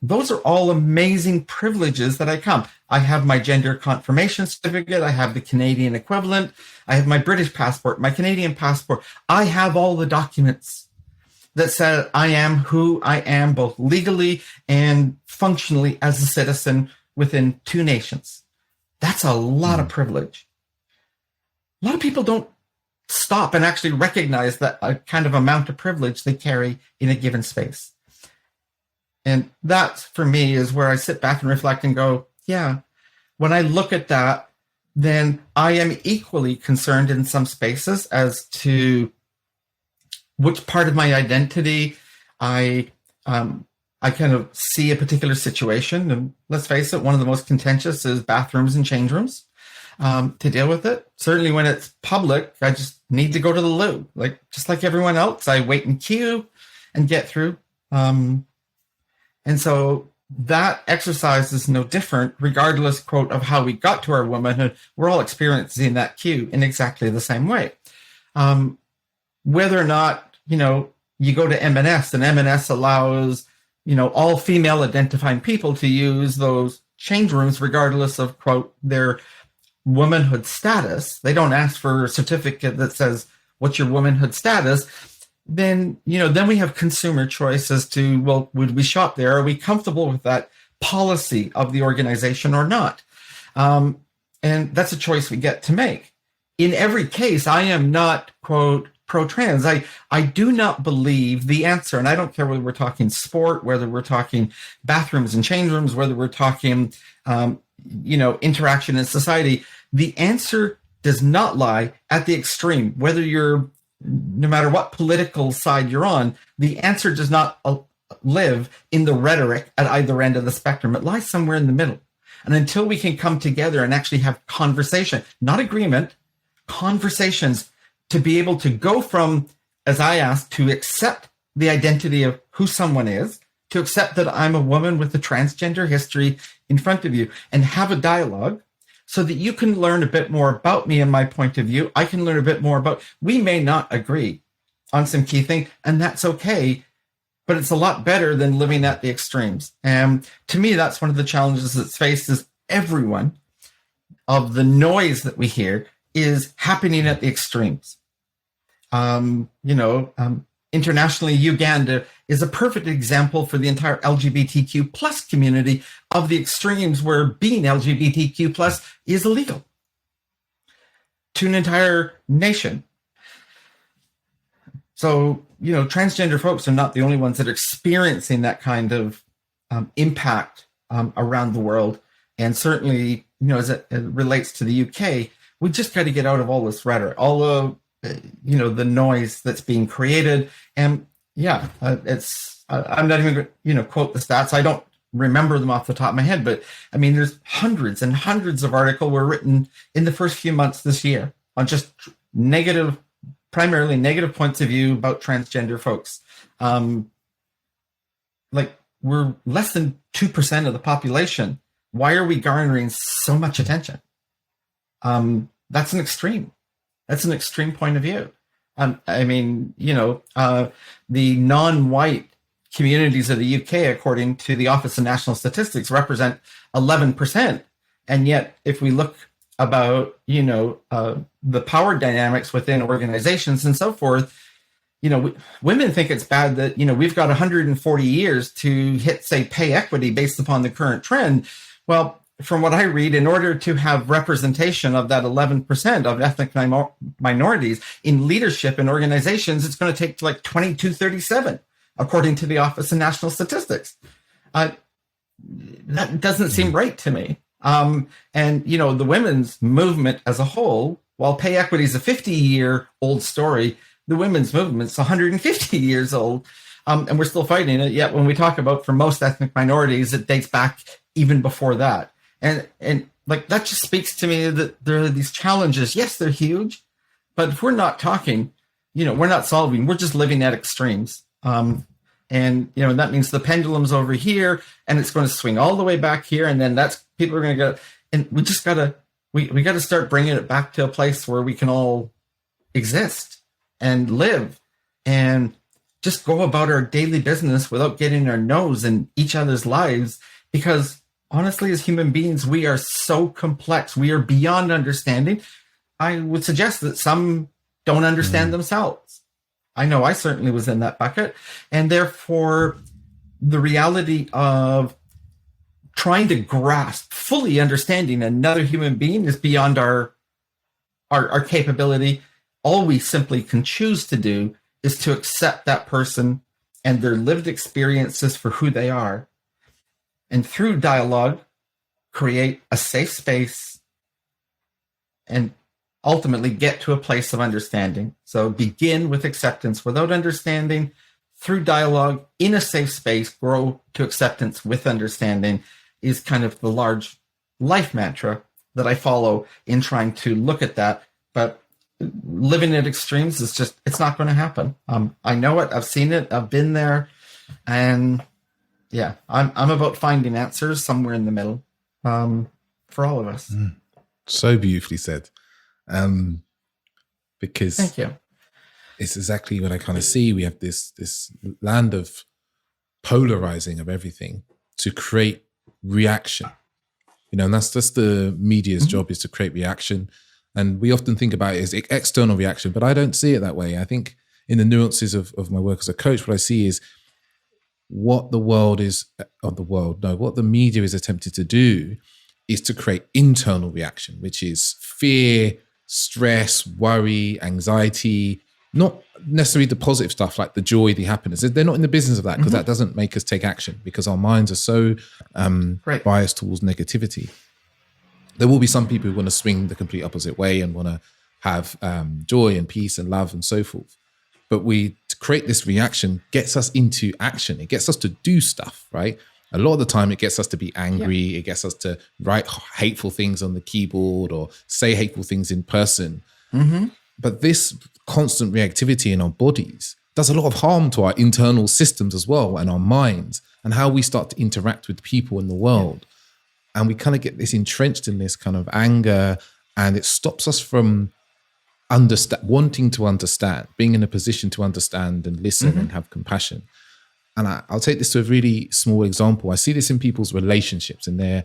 Those are all amazing privileges that I come. I have my gender confirmation certificate. I have the Canadian equivalent. I have my British passport, my Canadian passport. I have all the documents that say I am who I am, both legally and functionally as a citizen within 2 nations. That's a lot of privilege. A lot of people don't stop and actually recognize that a kind of amount of privilege they carry in a given space. And that, for me, is where I sit back and reflect and go, yeah, when I look at that, then I am equally concerned in some spaces as to which part of my identity I kind of see a particular situation. And let's face it, one of the most contentious is bathrooms and change rooms. To deal with it, certainly when it's public, I just need to go to the loo. Just like everyone else, I wait in queue and get through. And so that exercise is no different, regardless, quote, of how we got to our womanhood. We're all experiencing that queue in exactly the same way. Whether or not, you go to M&S, and M&S allows, all female identifying people to use those change rooms, regardless of, quote, their womanhood status. They don't ask for a certificate that says, what's your womanhood status? Then we have consumer choice as to, well, would we shop there? Are we comfortable with that policy of the organization or not? And that's a choice we get to make. In every case, I am not, quote, pro-trans. I do not believe the answer, and I don't care whether we're talking sport, whether we're talking bathrooms and change rooms, whether we're talking, interaction in society. The answer does not lie at the extreme, whether you're, no matter what political side you're on, the answer does not live in the rhetoric at either end of the spectrum. It lies somewhere in the middle. And until we can come together and actually have conversation, not agreement, conversations, to be able to go from, as I asked, to accept the identity of who someone is, to accept that I'm a woman with a transgender history in front of you, and have a dialogue so that you can learn a bit more about me and my point of view. I can learn a bit more about, we may not agree on some key thing, and that's okay, but it's a lot better than living at the extremes. And to me, that's one of the challenges that's faced, is everyone of the noise that we hear is happening at the extremes. Internationally, Uganda is a perfect example for the entire LGBTQ plus community of the extremes, where being LGBTQ plus is illegal to an entire nation. So, transgender folks are not the only ones that are experiencing that kind of impact around the world. And certainly, as it relates to the UK, we just got to get out of all this rhetoric, all of the noise that's being created. And I'm not even going to, quote the stats. I don't remember them off the top of my head, but I mean, there's hundreds and hundreds of articles were written in the first few months this year on just primarily negative points of view about transgender folks. We're less than 2% of the population. Why are we garnering so much attention? That's an extreme. That's an extreme point of view. The non-white communities of the UK, according to the Office of National Statistics, represent 11%. And yet, if we look about, the power dynamics within organizations and so forth, women think it's bad that, we've got 140 years to hit, say, pay equity based upon the current trend. Well, from what I read, in order to have representation of that 11% of ethnic minorities in leadership in organizations, it's going to take like 2237, according to the Office of National Statistics. That doesn't seem right to me. And, the women's movement as a whole, while pay equity is a 50-year-old story, the women's movement's 150 years old, and we're still fighting it. Yet when we talk about, for most ethnic minorities, it dates back even before that. And like, that just speaks to me that there are these challenges. Yes, they're huge, but if we're not talking, we're not solving, we're just living at extremes. And that means the pendulum's over here and it's going to swing all the way back here. And then people are going to go, and we just gotta, we gotta start bringing it back to a place where we can all exist and live and just go about our daily business without getting our nose in each other's lives. Because honestly, as human beings, we are so complex. We are beyond understanding. I would suggest that some don't understand themselves. I know I certainly was in that bucket. And therefore, the reality of trying to grasp, fully understanding another human being is beyond our capability. All we simply can choose to do is to accept that person and their lived experiences for who they are. And through dialogue, create a safe space and ultimately get to a place of understanding. So begin with acceptance without understanding. Through dialogue, in a safe space, grow to acceptance with understanding is kind of the large life mantra that I follow in trying to look at that. But living at extremes is just, it's not going to happen. I know it. I've seen it. I've been there. And yeah, I'm about finding answers somewhere in the middle for all of us.
So beautifully said. Because
thank you.
It's exactly what I kind of see. We have this land of polarizing of everything to create reaction, and that's just the media's job, is to create reaction. And we often think about it as external reaction, but I don't see it that way. I think in the nuances of my work as a coach, what I see is what the media is attempting to do is to create internal reaction, which is fear, stress, worry, anxiety, not necessarily the positive stuff like the joy, the happiness. They're not in the business of that, because that doesn't make us take action, because our minds are so biased towards negativity. There will be some people who want to swing the complete opposite way and want to have joy and peace and love and so forth. But to create this reaction gets us into action. It gets us to do stuff, right? A lot of the time it gets us to be angry. Yeah. It gets us to write hateful things on the keyboard or say hateful things in person. But this constant reactivity in our bodies does a lot of harm to our internal systems as well, and our minds, and how we start to interact with people in the world. And we kind of get this entrenched in this kind of anger, and it stops us from wanting to understand, being in a position to understand and listen and have compassion. And I'll take this to a really small example. I see this in people's relationships, in their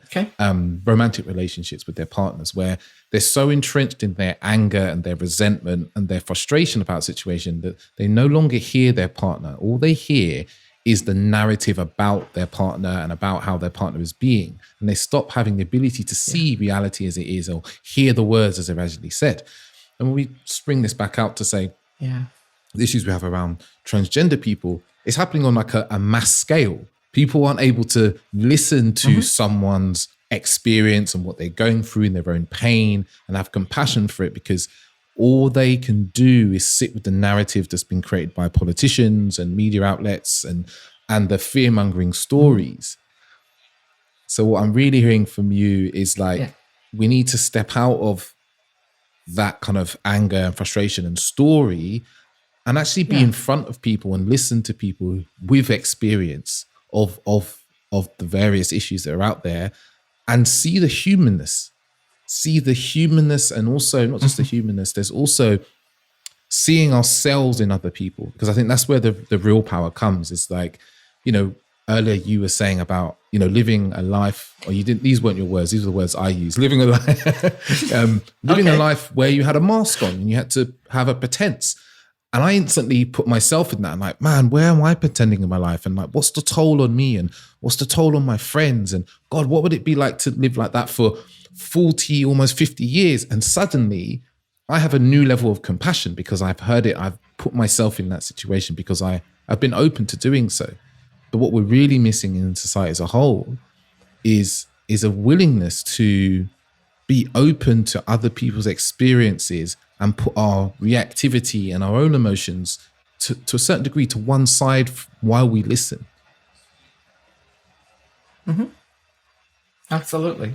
romantic relationships with their partners, where they're so entrenched in their anger and their resentment and their frustration about a situation that they no longer hear their partner. All they hear is the narrative about their partner and about how their partner is being. And they stop having the ability to see reality as it is, or hear the words as they're actually said. And when we spring this back out to say, the issues we have around transgender people, it's happening on like a mass scale. People aren't able to listen to someone's experience and what they're going through in their own pain and have compassion for it, because all they can do is sit with the narrative that's been created by politicians and media outlets and the fear-mongering stories. So what I'm really hearing from you is we need to step out of that kind of anger and frustration and story and actually be in front of people and listen to people with experience of the various issues that are out there, and see the humanness. And also not just the humanness, there's also seeing ourselves in other people, because I think that's where the real power comes. It's like, earlier you were saying about, living a life, or you didn't, these weren't your words, these are the words I use, living a life, a life where you had a mask on and you had to have a pretense. And I instantly put myself in that. I'm like, man, where am I pretending in my life? And like, what's the toll on me? And what's the toll on my friends? And God, what would it be like to live like that for 40, almost 50 years? And suddenly I have a new level of compassion because I've heard it. I've put myself in that situation because I've been open to doing so. But what we're really missing in society as a whole is a willingness to be open to other people's experiences and put our reactivity and our own emotions to a certain degree to one side while we listen.
Mm-hmm. Absolutely.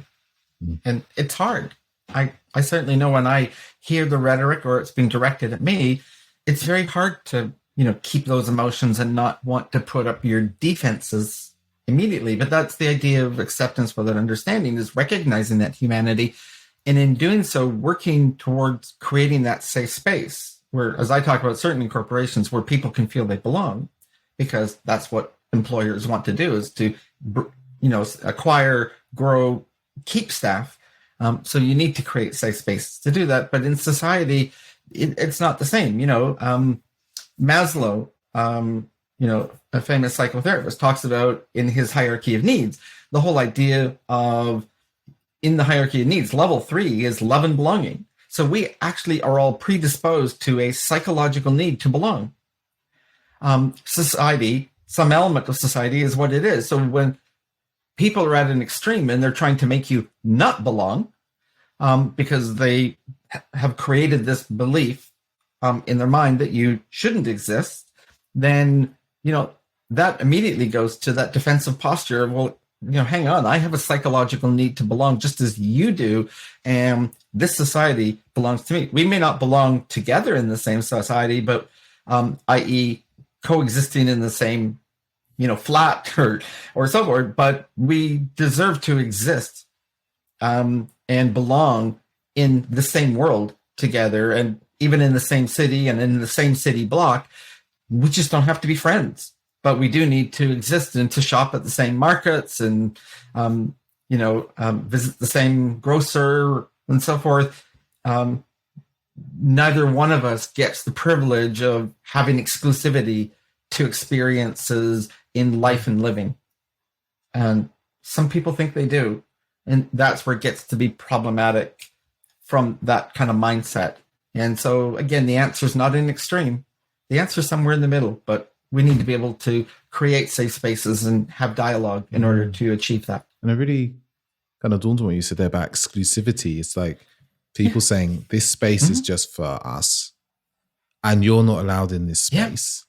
And it's hard. I certainly know when I hear the rhetoric or it's being directed at me, it's very hard to, keep those emotions and not want to put up your defenses immediately. But that's the idea of acceptance without understanding, is recognizing that humanity. And in doing so, working towards creating that safe space where, as I talk about, certain corporations where people can feel they belong, because that's what employers want to do, is to, acquire, grow, keep staff. So you need to create safe spaces to do that. But in society, it's not the same. Maslow, a famous psychotherapist, talks about in his hierarchy of needs, the whole idea of, in the hierarchy of needs, level 3 is love and belonging. So we actually are all predisposed to a psychological need to belong. Society, some element of society is what it is. So when people are at an extreme and they're trying to make you not belong, because they have created this belief in their mind that you shouldn't exist, then, that immediately goes to that defensive posture of, well, hang on, I have a psychological need to belong just as you do. And this society belongs to me. We may not belong together in the same society, but i.e. coexisting in the same, flat or so forth, but we deserve to exist and belong in the same world together, and even in the same city and in the same city block. We just don't have to be friends, but we do need to exist and to shop at the same markets and, visit the same grocer and so forth. Neither one of us gets the privilege of having exclusivity to experiences in life and living. And some people think they do. And that's where it gets to be problematic from that kind of mindset. And so, again, the answer is not in extreme. The answer is somewhere in the middle, but we need to be able to create safe spaces and have dialogue in order to achieve that.
And it really kind of dawned on what you said there about exclusivity. It's like people saying this space is just for us and you're not allowed in this space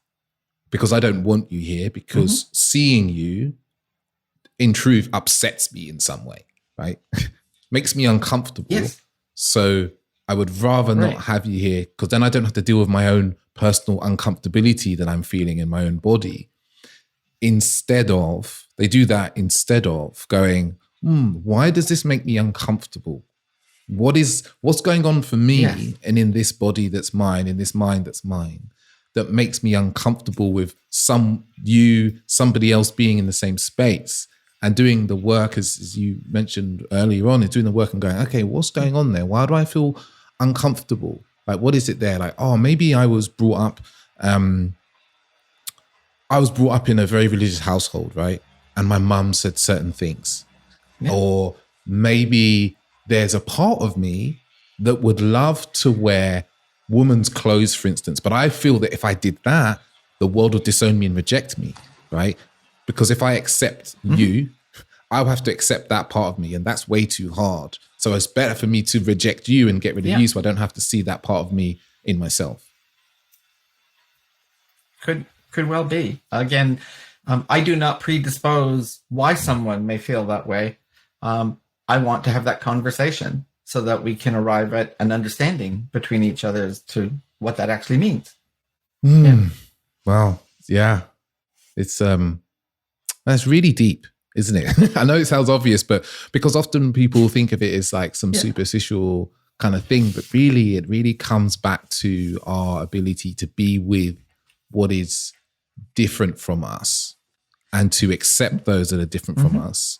because I don't want you here, because seeing you in truth upsets me in some way, right? Makes me uncomfortable. Yes. So I would rather not have you here, because then I don't have to deal with my own personal uncomfortability that I'm feeling in my own body. Instead of, they do that instead of going, why does this make me uncomfortable? What's going on for me and in this body that's mine, in this mind that's mine, that makes me uncomfortable with somebody else being in the same space? And doing the work, as you mentioned earlier on, is doing the work and going, okay, what's going on there? Why do I feel uncomfortable? Like, what is it there? Like, oh, maybe I was brought up in a very religious household, right? And my mum said certain things. Yeah. Or maybe there's a part of me that would love to wear women's clothes, for instance, but I feel that if I did that, the world would disown me and reject me, right? Because if I accept you, I'll have to accept that part of me, and that's way too hard. So it's better for me to reject you and get rid of you, so I don't have to see that part of me in myself.
Could well be. Again, I do not predispose why someone may feel that way. I want to have that conversation so that we can arrive at an understanding between each other as to what that actually means.
Wow. Yeah. It's that's really deep, isn't it? I know it sounds obvious, but because often people think of it as like some superficial kind of thing, but really it really comes back to our ability to be with what is different from us and to accept those that are different from us.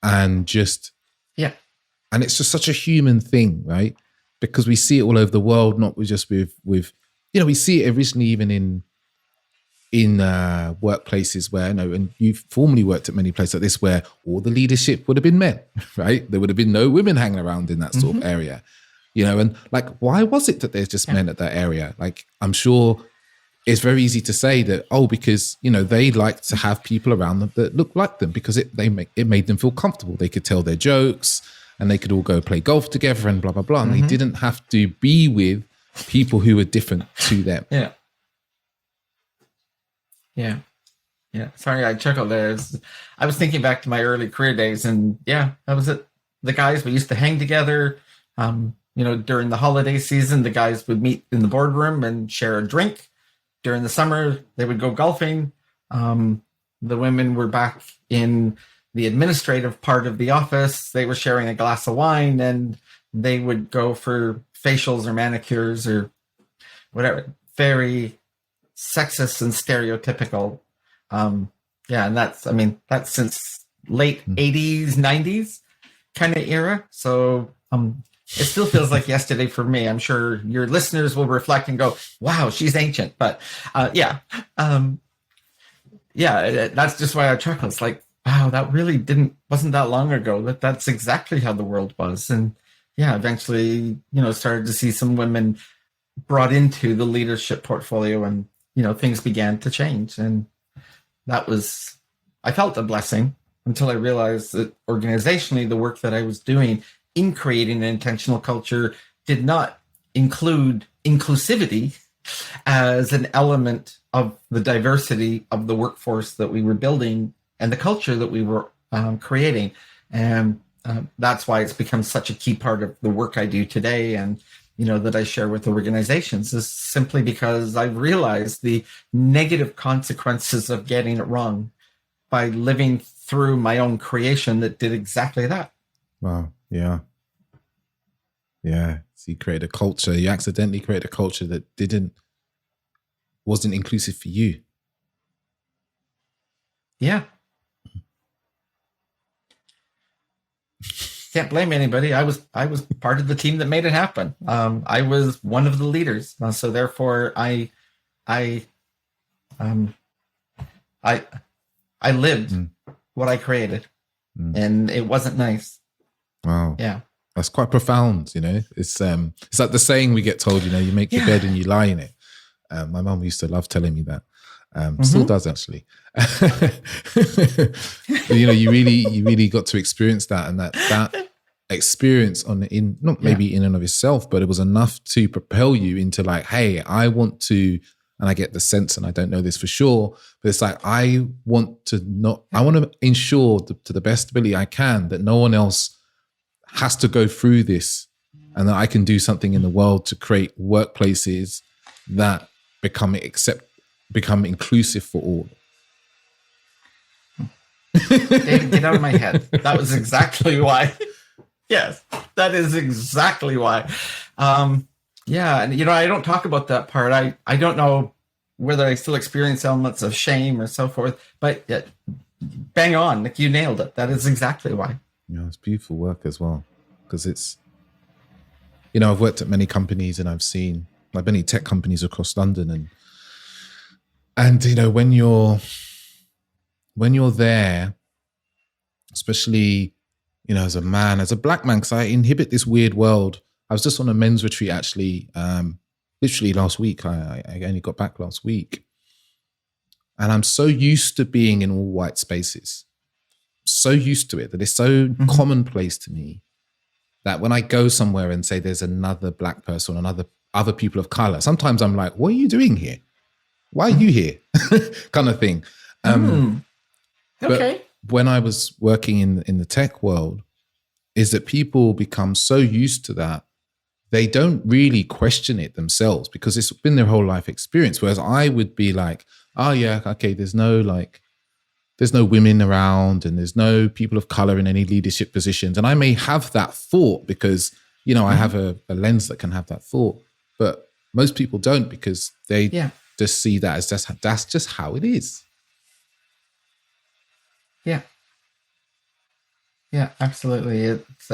And just, and it's just such a human thing, right? Because we see it all over the world, not just with we see it originally even in workplaces where, and you've formerly worked at many places like this, where all the leadership would have been men, right? There would have been no women hanging around in that sort of area, and like, why was it that there's just men at that area? Like, I'm sure it's very easy to say that, because, they like to have people around them that look like them, because it made them feel comfortable. They could tell their jokes and they could all go play golf together and blah, blah, blah. And they didn't have to be with people who were different to them.
Yeah. Sorry, I chuckled there. I was thinking back to my early career days, and that was it. The guys, we used to hang together. During the holiday season, the guys would meet in the boardroom and share a drink. During the summer, they would go golfing. The women were back in the administrative part of the office. They were sharing a glass of wine, and they would go for facials or manicures or whatever. Very sexist and stereotypical. And that's since late 80s, 90s kind of era. So it still feels like yesterday for me. I'm sure your listeners will reflect and go, wow, she's ancient. But that's just why I chuckle. It's like, wow, that really wasn't that long ago. That's exactly how the world was. And eventually, started to see some women brought into the leadership portfolio, and things began to change. And I felt a blessing until I realized that organizationally, the work that I was doing in creating an intentional culture did not include inclusivity as an element of the diversity of the workforce that we were building and the culture that we were creating. And that's why it's become such a key part of the work I do today, and that I share with organizations, is simply because I've realized the negative consequences of getting it wrong by living through my own creation that did exactly that.
Wow. Yeah. So you created a culture. You accidentally created a culture that wasn't inclusive for you.
Yeah. Can't blame anybody. I was part of the team that made it happen. I was one of the leaders, so therefore I lived what I created, and it wasn't nice.
Wow.
Yeah,
that's quite profound. It's like the saying we get told. You make your bed and you lie in it. My mum used to love telling me that. Still does, actually. But, you really got to experience that, and that experience not maybe in and of itself, but it was enough to propel you into like, hey, I want to, and I get the sense, and I don't know this for sure, but it's like, I want to ensure to the best ability I can that no one else has to go through this, and that I can do something in the world to create workplaces that become inclusive for all.
David, get out of my head. That was exactly why. Yes, that is exactly why. And I don't talk about that part. I don't know whether I still experience elements of shame or so forth, but bang on, like, you nailed it. That is exactly why.
It's beautiful work as well, because it's, I've worked at many companies, and I've many tech companies across London, and when you're there, especially, as a man, as a black man, because I inhabit this weird world. I was just on a men's retreat, actually, literally last week. I only got back last week. And I'm so used to being in all white spaces, so used to it, that it's so commonplace to me, that when I go somewhere and say there's another black person, other people of color, sometimes I'm like, what are you doing here? Why are you here? Kind of thing.
Okay.
But when I was working in the tech world, is that people become so used to that, they don't really question it themselves, because it's been their whole life experience. Whereas I would be like, oh yeah, okay, there's no women around, and there's no people of color in any leadership positions. And I may have that thought because, I have a lens that can have that thought, but most people don't, because they just see that as that's just how it is.
Yeah. Yeah, absolutely. It's,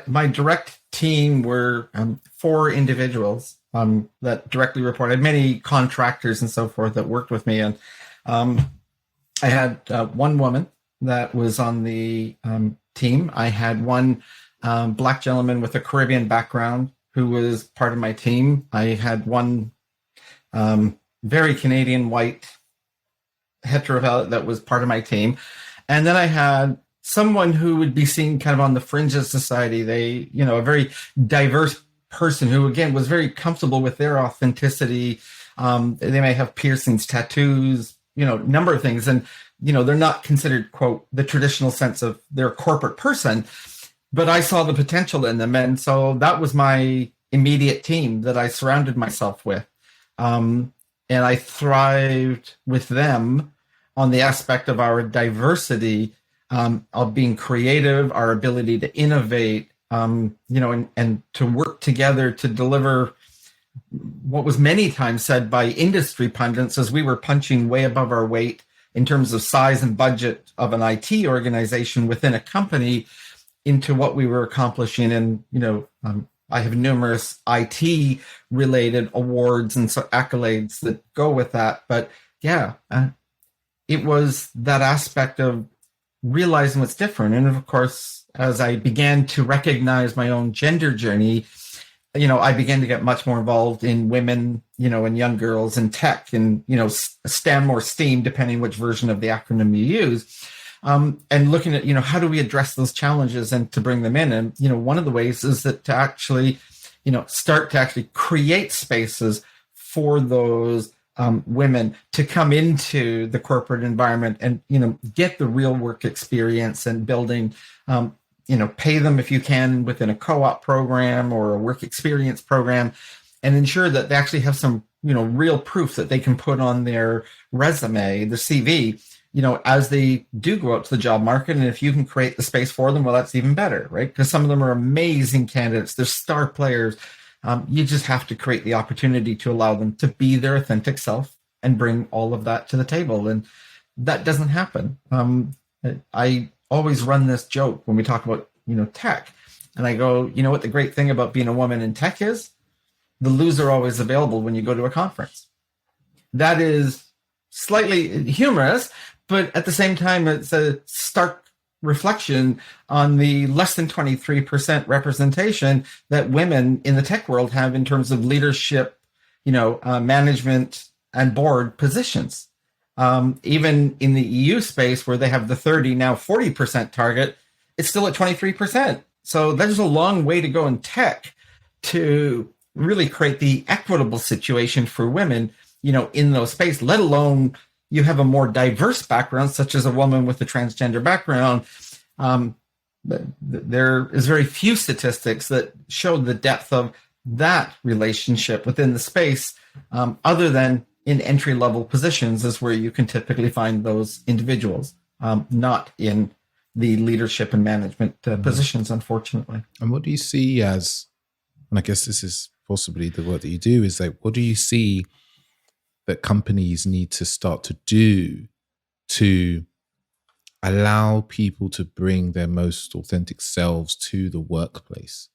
my direct team were 4 individuals that directly reported, many contractors and so forth that worked with me. And I had one woman that was on the team. I had one Black gentleman with a Caribbean background who was part of my team. I had one very Canadian white hetero that was part of my team. And then I had someone who would be seen kind of on the fringe of society. They, a very diverse person who, again, was very comfortable with their authenticity. They may have piercings, tattoos, number of things. And, they're not considered, quote, the traditional sense of they're a corporate person, but I saw the potential in them. And so that was my immediate team that I surrounded myself with. And I thrived with them on the aspect of our diversity, of being creative, our ability to innovate, and to work together to deliver what was many times said by industry pundits as we were punching way above our weight in terms of size and budget of an IT organization within a company into what we were accomplishing. And, I have numerous IT related awards and so accolades that go with that. But yeah, it was that aspect of realizing what's different. And of course, as I began to recognize my own gender journey, I began to get much more involved in women, and young girls in tech and, STEM or STEAM, depending which version of the acronym you use. And looking at, how do we address those challenges and to bring them in? And, one of the ways is that to actually, start to actually create spaces for those women to come into the corporate environment and, get the real work experience and building, pay them if you can within a co-op program or a work experience program, and ensure that they actually have some, real proof that they can put on their resume, the CV, as they do go out to the job market. And if you can create the space for them, well, that's even better, right? Because some of them are amazing candidates. They're star players. You just have to create the opportunity to allow them to be their authentic self and bring all of that to the table. And that doesn't happen. I always run this joke when we talk about, tech. And I go, what the great thing about being a woman in tech is? The loser always available when you go to a conference. That is slightly humorous, but at the same time, it's a stark reflection on the less than 23% representation that women in the tech world have in terms of leadership, management and board positions. Even in the EU space where they have the 30, now 40% target, it's still at 23%. So there's a long way to go in tech to really create the equitable situation for women, in those spaces, let alone you have a more diverse background, such as a woman with a transgender background. There is very few statistics that show the depth of that relationship within the space, other than in entry-level positions is where you can typically find those individuals, not in the leadership and management positions, unfortunately.
And what do you see as, and I guess this is possibly the work that you do, is like, what do you see that companies need to start to do to allow people to bring their most authentic selves to the workplace?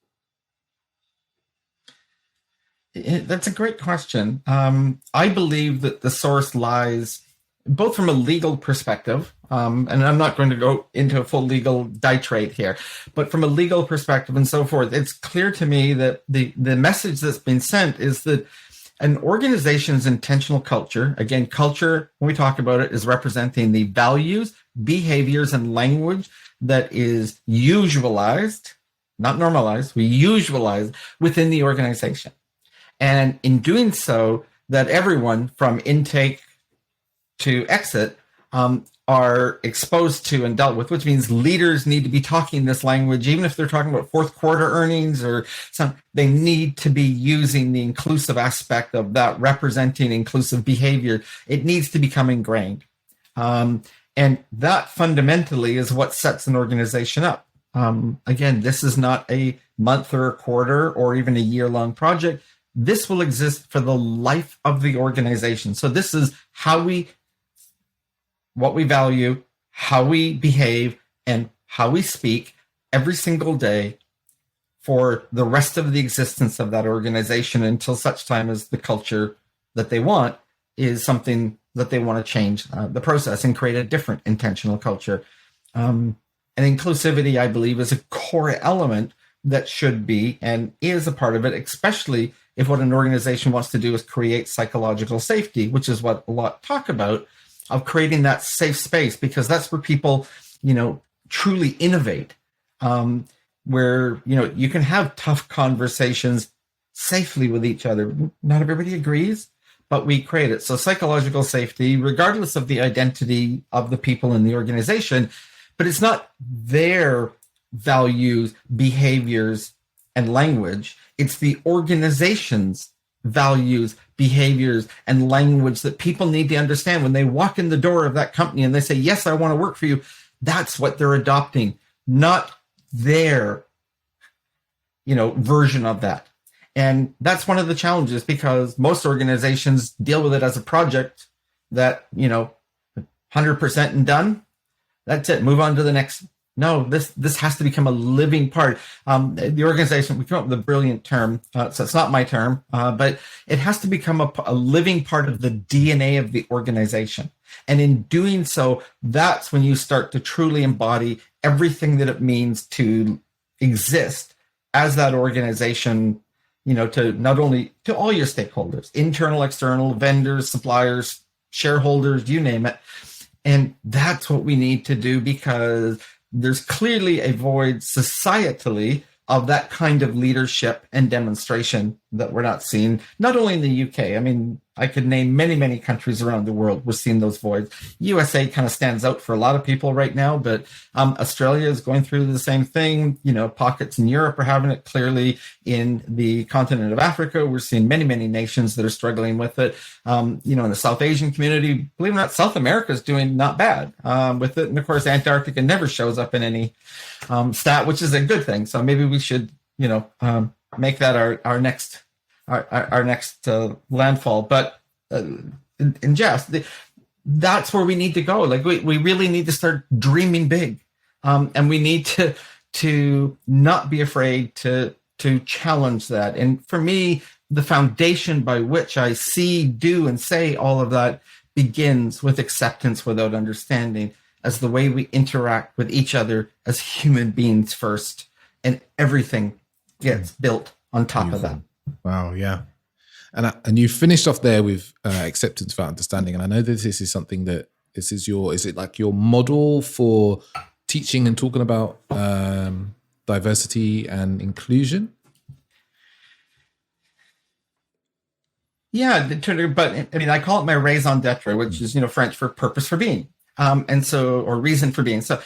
That's a great question. I believe that the source lies both from a legal perspective, and I'm not going to go into a full legal diatribe here, but from a legal perspective and so forth, it's clear to me that the message that's been sent is that an organization's intentional culture, again, culture, when we talk about it, is representing the values, behaviors, and language that is usualized, not normalized, we usualize within the organization. And in doing so, that everyone from intake to exit are exposed to and dealt with, which means leaders need to be talking this language, even if they're talking about fourth quarter earnings or some, they need to be using the inclusive aspect of that, representing inclusive behavior. It needs to become ingrained. And that fundamentally is what sets an organization up. Again, this is not a month or a quarter or even a year-long project. This will exist for the life of the organization. So this is what we value, how we behave, and how we speak every single day for the rest of the existence of that organization until such time as the culture that they want is something that they want to change the process and create a different intentional culture. And inclusivity, I believe, is a core element that should be and is a part of it, especially if what an organization wants to do is create psychological safety, which is what a lot talk about, of creating that safe space, because that's where people, truly innovate, where, you can have tough conversations safely with each other. Not everybody agrees, but we create it. So psychological safety, regardless of the identity of the people in the organization, but it's not their values, behaviors, and language. It's the organization's values, behaviors, and language that people need to understand when they walk in the door of that company and they say, yes, I want to work for you. That's what they're adopting, not their, version of that. And that's one of the challenges, because most organizations deal with it as a project that, 100% and done. That's it. Move on to the next. No, this has to become a living part. The organization, we come up with a brilliant term, so it's not my term, but it has to become a living part of the DNA of the organization. And in doing so, that's when you start to truly embody everything that it means to exist as that organization, to not only to all your stakeholders, internal, external, vendors, suppliers, shareholders, you name it. And that's what we need to do, because there's clearly a void societally of that kind of leadership and demonstration that we're not seeing, not only in the UK. I mean, I could name many, many countries around the world. We're seeing those voids. USA kind of stands out for a lot of people right now, but Australia is going through the same thing. Pockets in Europe are having it. Clearly in the continent of Africa, we're seeing many, many nations that are struggling with it. In the South Asian community, believe it or not, South America is doing not bad with it. And of course, Antarctica never shows up in any stat, which is a good thing. So maybe we should, make that our next landfall. But in jest, that's where we need to go. Like we really need to start dreaming big, and we need to not be afraid to challenge that. And for me, the foundation by which I see, do, and say all of that begins with acceptance without understanding, as the way we interact with each other as human beings first, and everything gets built on top of that.
Wow, yeah. And you finished off there with acceptance without understanding. And I know that this is something that is it like your model for teaching and talking about diversity and inclusion?
Yeah, but I mean, I call it my raison d'etre, which is, French for purpose for being. Or reason for being. So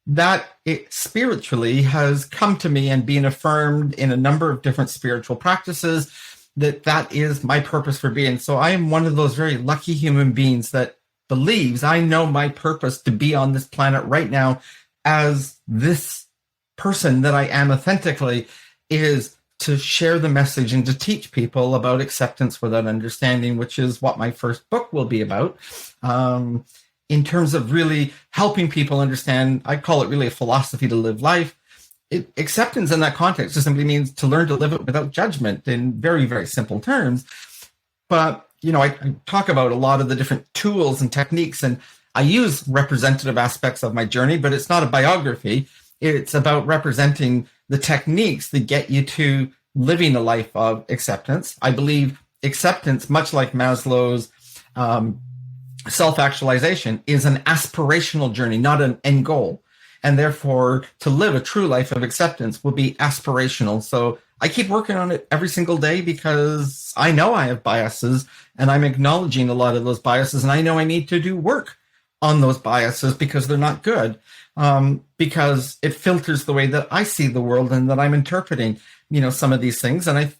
that it spiritually has come to me and been affirmed in a number of different spiritual practices that is my purpose for being. So I am one of those very lucky human beings that believes I know my purpose to be on this planet right now as this person that I am authentically is to share the message and to teach people about acceptance without understanding, which is what my first book will be about. In terms of really helping people understand, I call it really a philosophy to live life. Acceptance in that context just simply means to learn to live it without judgment in very, very simple terms. But, I talk about a lot of the different tools and techniques, and I use representative aspects of my journey, but it's not a biography. It's about representing the techniques that get you to living a life of acceptance. I believe acceptance, much like Maslow's self-actualization, is an aspirational journey, not an end goal. And therefore, to live a true life of acceptance will be aspirational. So I keep working on it every single day, because I know I have biases, and I'm acknowledging a lot of those biases. And I know I need to do work on those biases because they're not good, because it filters the way that I see the world and that I'm interpreting, some of these things. And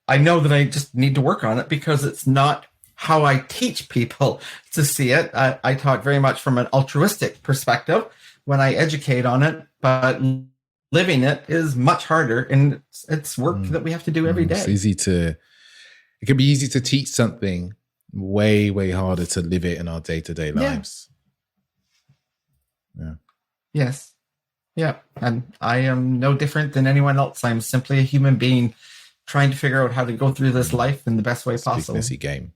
I know that I just need to work on it, because it's not how I teach people to see it. I talk very much from an altruistic perspective when I educate on it, but living it is much harder, and it's work that we have to do every day.
It can be easy to teach something, way, way harder to live it in our day-to-day lives.
Yeah. Yes. Yeah. And I am no different than anyone else. I'm simply a human being trying to figure out how to go through this life in the best way possible.
Big messy game.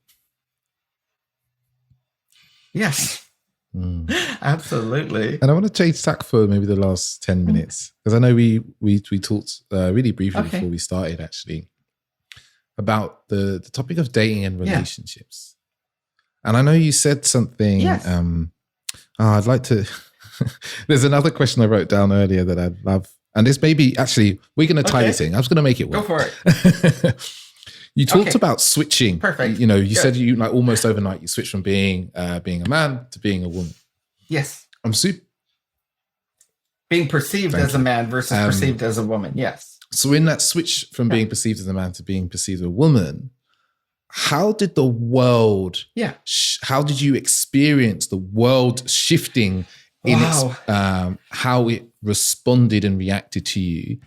Yes. Absolutely.
And I want to change tack for maybe the last 10 minutes, because I know we talked really briefly before we started, actually, about the topic of dating and relationships. And I know you said something.
Yes.
I'd like to. There's another question I wrote down earlier that I'd love. And this maybe, actually, we're going to tie this in. I was going to make it work.
Go for it.
You talked about switching.
Perfect.
You know, you said you like almost overnight you switched from being a man to being a woman.
Yes.
I'm super.
Being perceived as a man versus perceived as a woman. Yes.
So in that switch from being perceived as a man to being perceived as a woman, how did the world, how did you experience the world shifting in its, how it responded and reacted to you?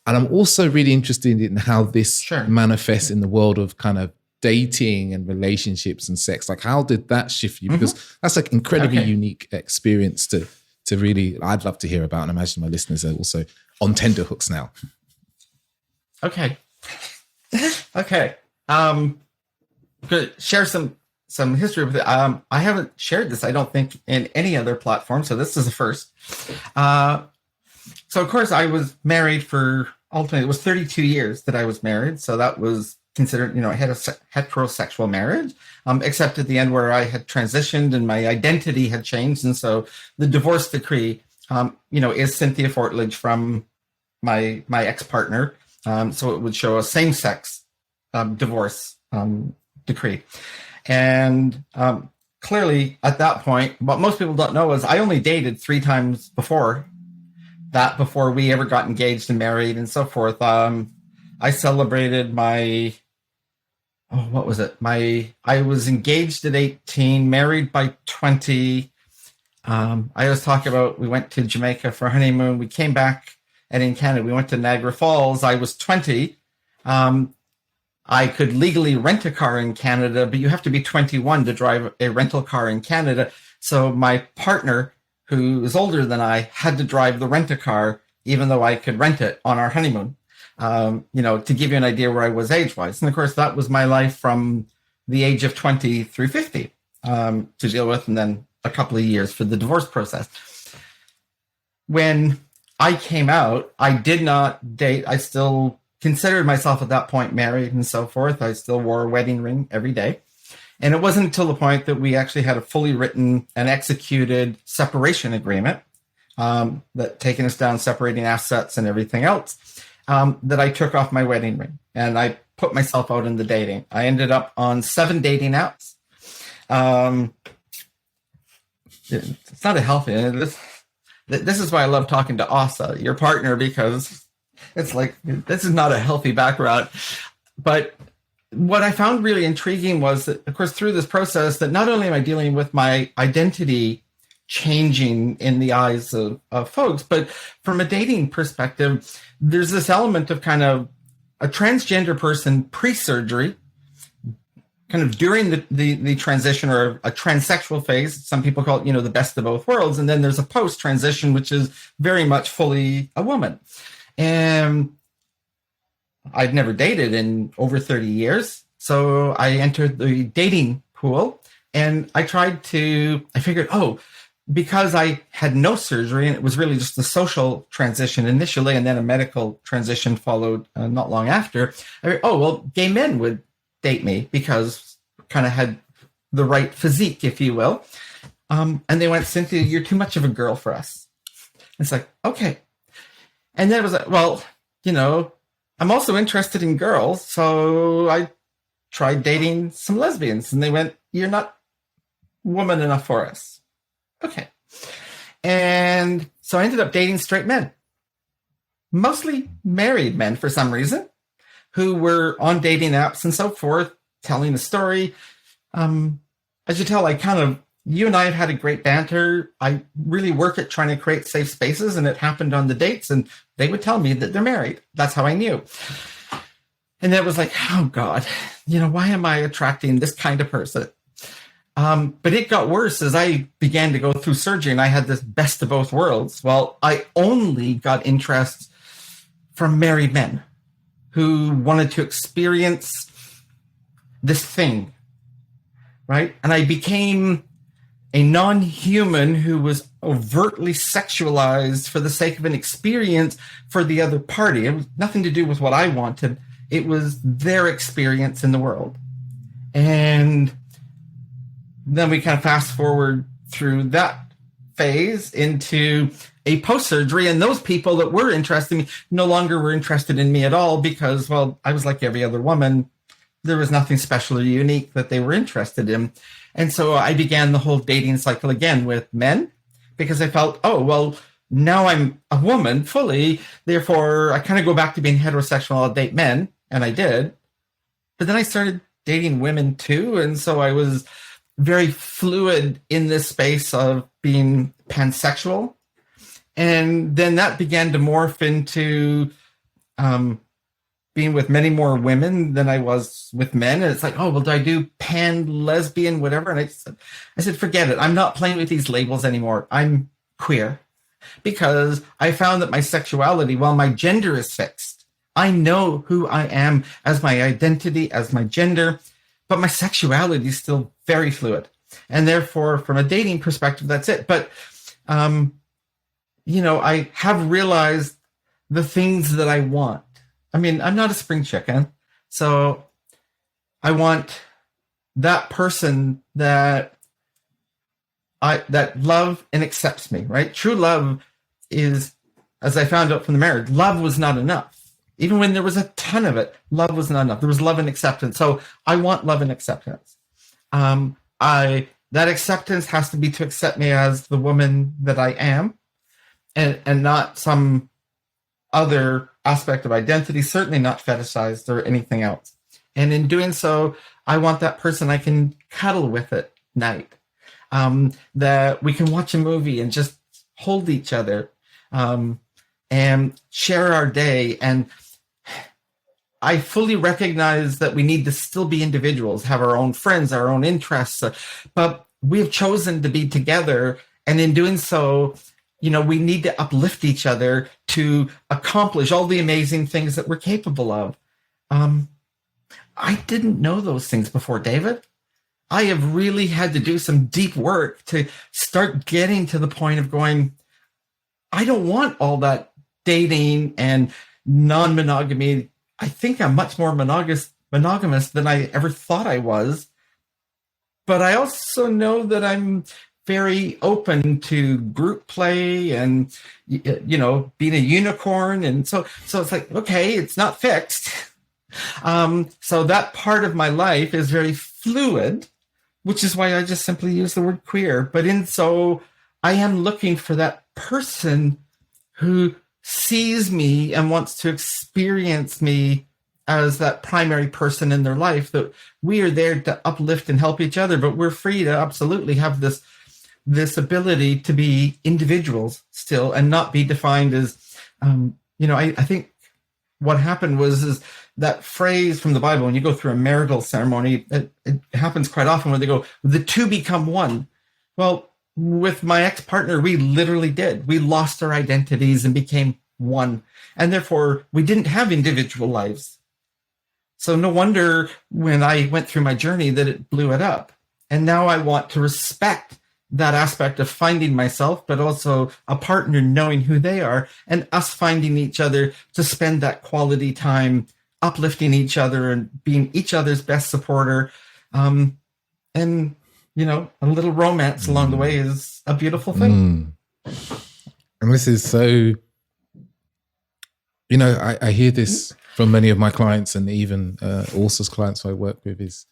And I'm also really interested in how this manifests in the world of kind of dating and relationships and sex. Like, how did that shift you? Because that's like incredibly unique experience to really, I'd love to hear about, and I imagine my listeners are also on tenterhooks now.
Okay. Good. Share some history with it. I haven't shared this, I don't think, in any other platform, so this is the first. So, of course, I was married for, ultimately, it was 32 years that I was married. So that was considered, a heterosexual marriage, except at the end where I had transitioned and my identity had changed. And so the divorce decree, is Cynthia Fortlage from my ex-partner. So it would show a same-sex divorce decree. And clearly, at that point, what most people don't know is I only dated 3 times before we ever got engaged and married and so forth. I celebrated I was engaged at 18, married by 20. I always talk about, we went to Jamaica for a honeymoon. We came back, and in Canada, we went to Niagara Falls. I was 20. I could legally rent a car in Canada, but you have to be 21 to drive a rental car in Canada. So my partner, who is older than I, had to drive the rent-a-car, even though I could rent it on our honeymoon, to give you an idea where I was age-wise. And, of course, that was my life from the age of 20 through 50 to deal with, and then a couple of years for the divorce process. When I came out, I did not date. I still considered myself at that point married and so forth. I still wore a wedding ring every day. And it wasn't until the point that we actually had a fully written and executed separation agreement that taken us down, separating assets and everything else, that I took off my wedding ring and I put myself out in the dating. I ended up on 7 dating apps. It's not a healthy. This is why I love talking to Asa, your partner, because it's like, this is not a healthy background. But what I found really intriguing was that, of course, through this process, that not only am I dealing with my identity changing in the eyes of folks, but from a dating perspective, there's this element of kind of a transgender person pre-surgery, kind of during the transition, or a transsexual phase. Some people call it, the best of both worlds. And then there's a post-transition, which is very much fully a woman. And I'd never dated in over 30 years. So I entered the dating pool and I figured, because I had no surgery and it was really just the social transition initially, and then a medical transition followed not long after. Gay men would date me because I kind of had the right physique, if you will. And they went, Cynthia, you're too much of a girl for us. It's like, okay. And then it was like, I'm also interested in girls. So I tried dating some lesbians and they went, you're not woman enough for us. Okay. And so I ended up dating straight men, mostly married men for some reason, who were on dating apps and so forth, telling the story. As you tell, you and I have had a great banter. I really work at trying to create safe spaces, and it happened on the dates, and they would tell me that they're married. That's how I knew. And it was like, oh God, why am I attracting this kind of person? But it got worse as I began to go through surgery, and I had this best of both worlds. Well, I only got interest from married men who wanted to experience this thing, right? And I became a non-human who was overtly sexualized for the sake of an experience for the other party. It was nothing to do with what I wanted. It was their experience in the world. And then we kind of fast forward through that phase into a post-surgery, and those people that were interested in me no longer were interested in me at all because, well, I was like every other woman. There was nothing special or unique that they were interested in. And so I began the whole dating cycle again with men because I felt, oh, well, now I'm a woman fully. Therefore, I kind of go back to being heterosexual. I'll date men. And I did. But then I started dating women too. And so I was very fluid in this space of being pansexual. And then that began to morph into being with many more women than I was with men. And it's like, oh, well, do I do pan, lesbian, whatever? And I said, forget it. I'm not playing with these labels anymore. I'm queer because I found that my sexuality, while my gender is fixed, I know who I am as my identity, as my gender, but my sexuality is still very fluid. And therefore, from a dating perspective, that's it. But, I have realized the things that I want. I mean, I'm not a spring chicken. So I want that person that love and accepts me, right? True love is, as I found out from the marriage, love was not enough. Even when there was a ton of it, love was not enough. There was love and acceptance. So I want love and acceptance. That acceptance has to be to accept me as the woman that I am and not some other aspect of identity, certainly not fetishized or anything else. And in doing so, I want that person I can cuddle with at night, that we can watch a movie and just hold each other and share our day. And I fully recognize that we need to still be individuals, have our own friends, our own interests, but we have chosen to be together. And in doing so, we need to uplift each other to accomplish all the amazing things that we're capable of. I didn't know those things before, David. I have really had to do some deep work to start getting to the point of going, I don't want all that dating and non-monogamy. I think I'm much more monogamous than I ever thought I was. But I also know that I'm very open to group play and, being a unicorn. And so it's like, okay, it's not fixed. So that part of my life is very fluid, which is why I just simply use the word queer. But so I am looking for that person who sees me and wants to experience me as that primary person in their life, that we are there to uplift and help each other, but we're free to absolutely have this ability to be individuals still and not be defined as, I think what happened is that phrase from the Bible, when you go through a marital ceremony, it happens quite often where they go, the two become one. Well, with my ex-partner, we literally did. We lost our identities and became one. And therefore, we didn't have individual lives. So no wonder when I went through my journey that it blew it up. And now I want to respect that aspect of finding myself, but also a partner knowing who they are and us finding each other to spend that quality time uplifting each other and being each other's best supporter. And, a little romance along the way is a beautiful thing.
And this is so, I hear this from many of my clients and even also clients I work with is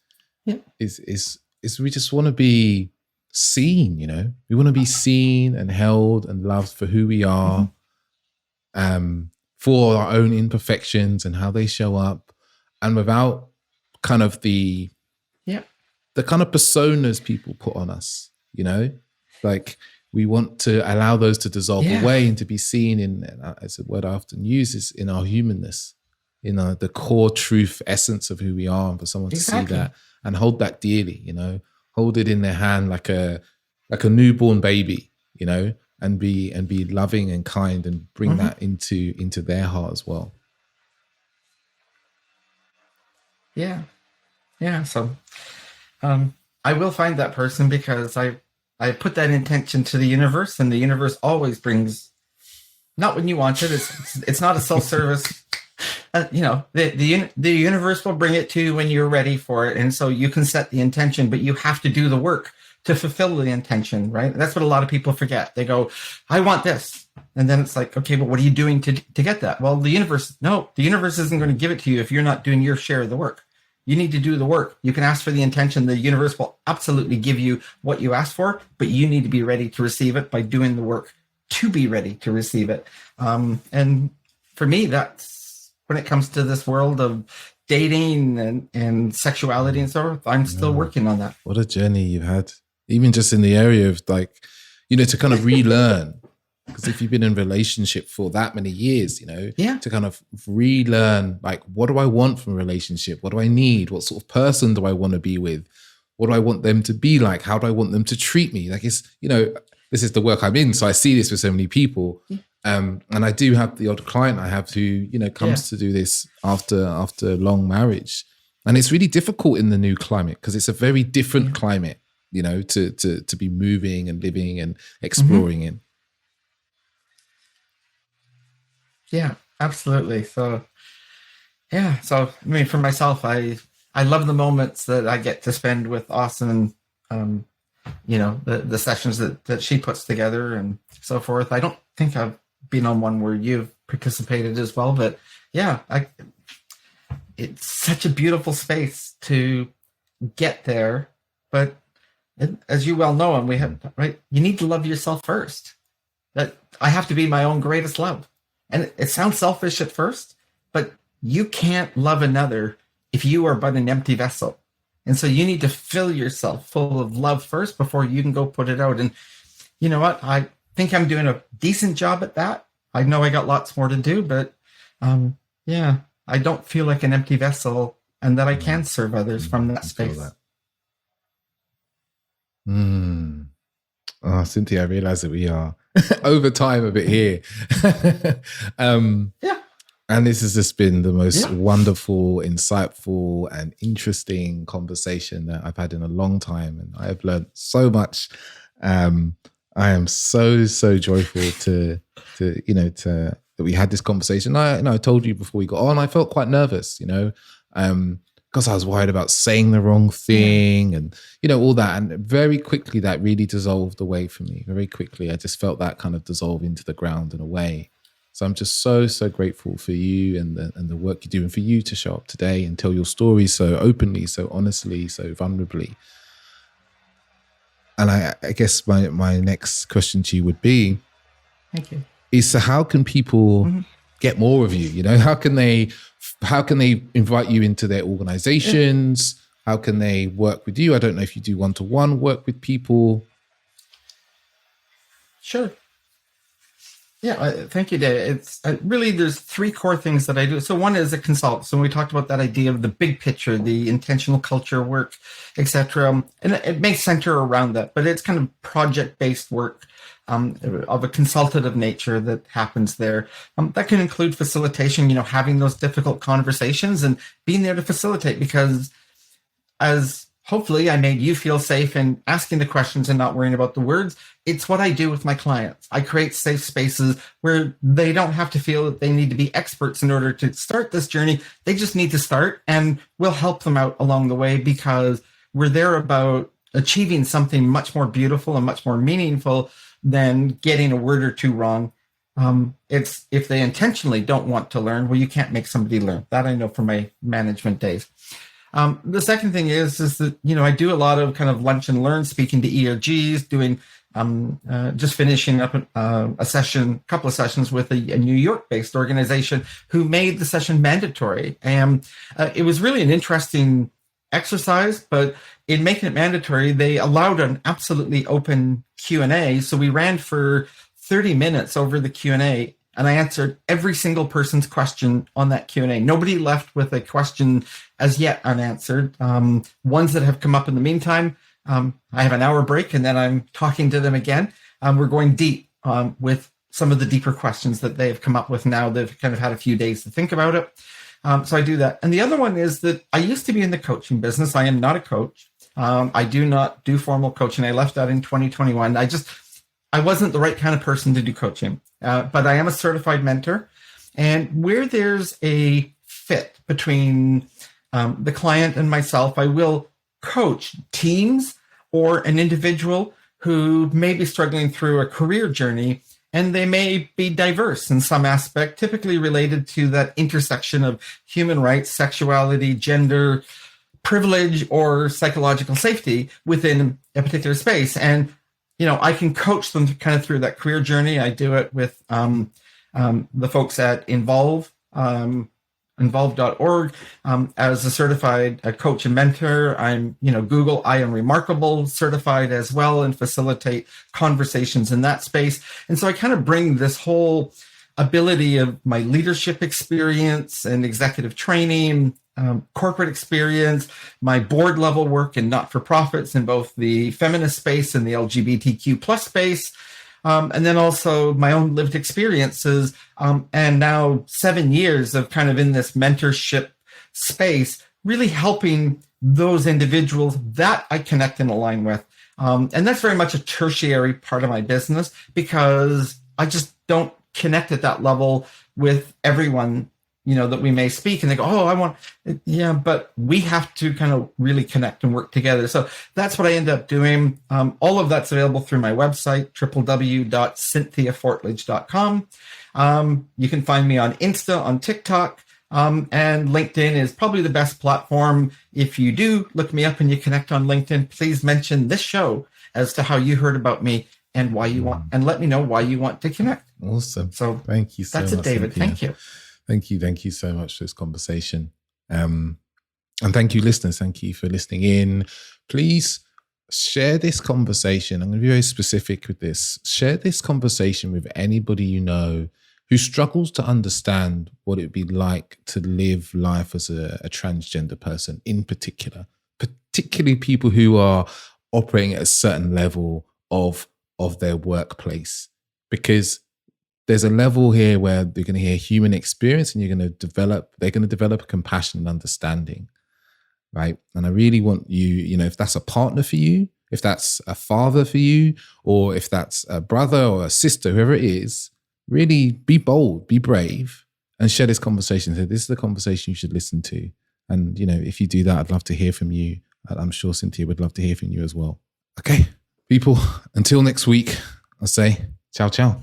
we just want to be seen, we want to be seen and held and loved for who we are, for our own imperfections and how they show up, and without kind of the kind of personas people put on us, like we want to allow those to dissolve away and to be seen in, as a word I often use, is in our humanness, in the core truth essence of who we are, and for someone to see that and hold that dearly, hold it in their hand like a newborn baby, you know, and be loving and kind, and bring that into their heart as well.
Yeah. So I will find that person, because I put that intention to the universe, and the universe always brings, not when you want it. It's not a self-service. You know, the universe will bring it to you when you're ready for it, and so you can set the intention, but you have to do the work to fulfill the intention, right? That's what a lot of people forget. They go, "I want this," and then it's like, okay, but what are you doing to get that? Well, the universe isn't going to give it to you if you're not doing your share of the work. You need to do the work. You can ask for the intention. The universe will absolutely give you what you ask for, but you need to be ready to receive it by doing the work to be ready to receive it. And for me, that's when it comes to this world of dating and sexuality and so forth, I'm still working on that.
What a journey you've had, even just in the area of, like, you know, to kind of relearn. Because if you've been in a relationship for that many years, you know, to kind of relearn, like, what do I want from a relationship? What do I need? What sort of person do I want to be with? What do I want them to be like? How do I want them to treat me? Like, it's, you know, this is the work I'm in. So I see this with so many people. And I do have the odd client I have who, you know, comes to do this after long marriage. And it's really difficult in the new climate, because it's a very different climate, you know, to be moving and living and exploring in.
Yeah, absolutely. So, I mean, for myself, I love the moments that I get to spend with Austin, you know, the sessions that she puts together and so forth. I don't think I've been on one where you've participated as well, but it's such a beautiful space to get there. But as you well know, and we have, right, you need to love yourself first. That I have to be my own greatest love. And it sounds selfish at first, but you can't love another if you are but an empty vessel. And so you need to fill yourself full of love first before you can go put it out. And you know what? I think I'm doing a decent job at that. I know I got lots more to do, but I don't feel like an empty vessel, and that I can serve others from that space.
Oh, Cynthia, I realize that we are over time a bit here. And this has just been the most wonderful, insightful, and interesting conversation that I've had in a long time. And I have learned so much. I am so joyful that we had this conversation. I told you before we got on, I felt quite nervous, you know, because I was worried about saying the wrong thing and, you know, all that. And very quickly that really dissolved away from me. Very quickly, I just felt that kind of dissolve into the ground and away. So I'm just so grateful for you and the work you do, and for you to show up today and tell your story so openly, so honestly, so vulnerably. And I guess my next question to you would be,
thank you,
is, so how can people get more of you? You know, how can they invite you into their organizations? How can they work with you? I don't know if you do one-to-one work with people.
Sure. Yeah, thank you, Dave. It's really, there's three core things that I do. So one is a consultant. So we talked about that idea of the big picture, the intentional culture work, etc. And it may center around that, but it's kind of project-based work of a consultative nature that happens there. That can include facilitation, you know, having those difficult conversations and being there to facilitate, because as hopefully I made you feel safe in asking the questions and not worrying about the words. It's what I do with my clients. I create safe spaces where they don't have to feel that they need to be experts in order to start this journey. They just need to start, and we'll help them out along the way, because we're there about achieving something much more beautiful and much more meaningful than getting a word or two wrong. It's if they intentionally don't want to learn, well, you can't make somebody learn. That I know from my management days. The second thing is that, you know, I do a lot of kind of lunch and learn, speaking to ERGs, doing just finishing up a couple of sessions with a New York-based organization who made the session mandatory. And it was really an interesting exercise, but in making it mandatory, they allowed an absolutely open Q&A. So we ran for 30 minutes over the Q&A, and I answered every single person's question on that Q&A. Nobody left with a question as yet unanswered. Ones that have come up in the meantime, I have an hour break, and then I'm talking to them again. We're going deep with some of the deeper questions that they've come up with now. They've kind of had a few days to think about it. So I do that. And the other one is that I used to be in the coaching business. I am not a coach. I do not do formal coaching. I left that in 2021. I wasn't the right kind of person to do coaching, but I am a certified mentor. And where there's a fit between the client and myself, I will coach teams or an individual who may be struggling through a career journey, and they may be diverse in some aspect, typically related to that intersection of human rights, sexuality, gender, privilege, or psychological safety within a particular space. And, I can coach them kind of through that career journey. I do it with the folks at involve.org. As a certified coach and mentor, I'm, Google I Am Remarkable certified as well, and facilitate conversations in that space. And so I kind of bring this whole ability of my leadership experience and executive training, corporate experience, my board level work in not-for-profits in both the feminist space and the LGBTQ plus space. And then also my own lived experiences, and now 7 years of kind of in this mentorship space, really helping those individuals that I connect and align with. And that's very much a tertiary part of my business, because I just don't connect at that level with everyone, that we may speak, and they go, but we have to kind of really connect and work together. So that's what I end up doing. All of that's available through my website, www.cynthiafortlage.com. You can find me on Insta, on TikTok, and LinkedIn is probably the best platform. If you do look me up and you connect on LinkedIn, please mention this show as to how you heard about me and why you want, and let me know why you want to connect.
Awesome.
So
thank you so much.
That's it, David.
Cynthia.
Thank you.
Thank you so much for this conversation. And thank you, listeners. Thank you for listening in. Please share this conversation. I'm going to be very specific with this. Share this conversation with anybody you know who struggles to understand what it would be like to live life as a transgender person in particular, particularly people who are operating at a certain level of their workplace. Because there's a level here where they're going to hear human experience, and they're going to develop a compassion and understanding, right? And I really want you, if that's a partner for you, if that's a father for you, or if that's a brother or a sister, whoever it is, really be bold, be brave, and share this conversation. So this is the conversation you should listen to. And, if you do that, I'd love to hear from you. I'm sure Cynthia would love to hear from you as well. Okay, people, until next week, I'll say ciao, ciao.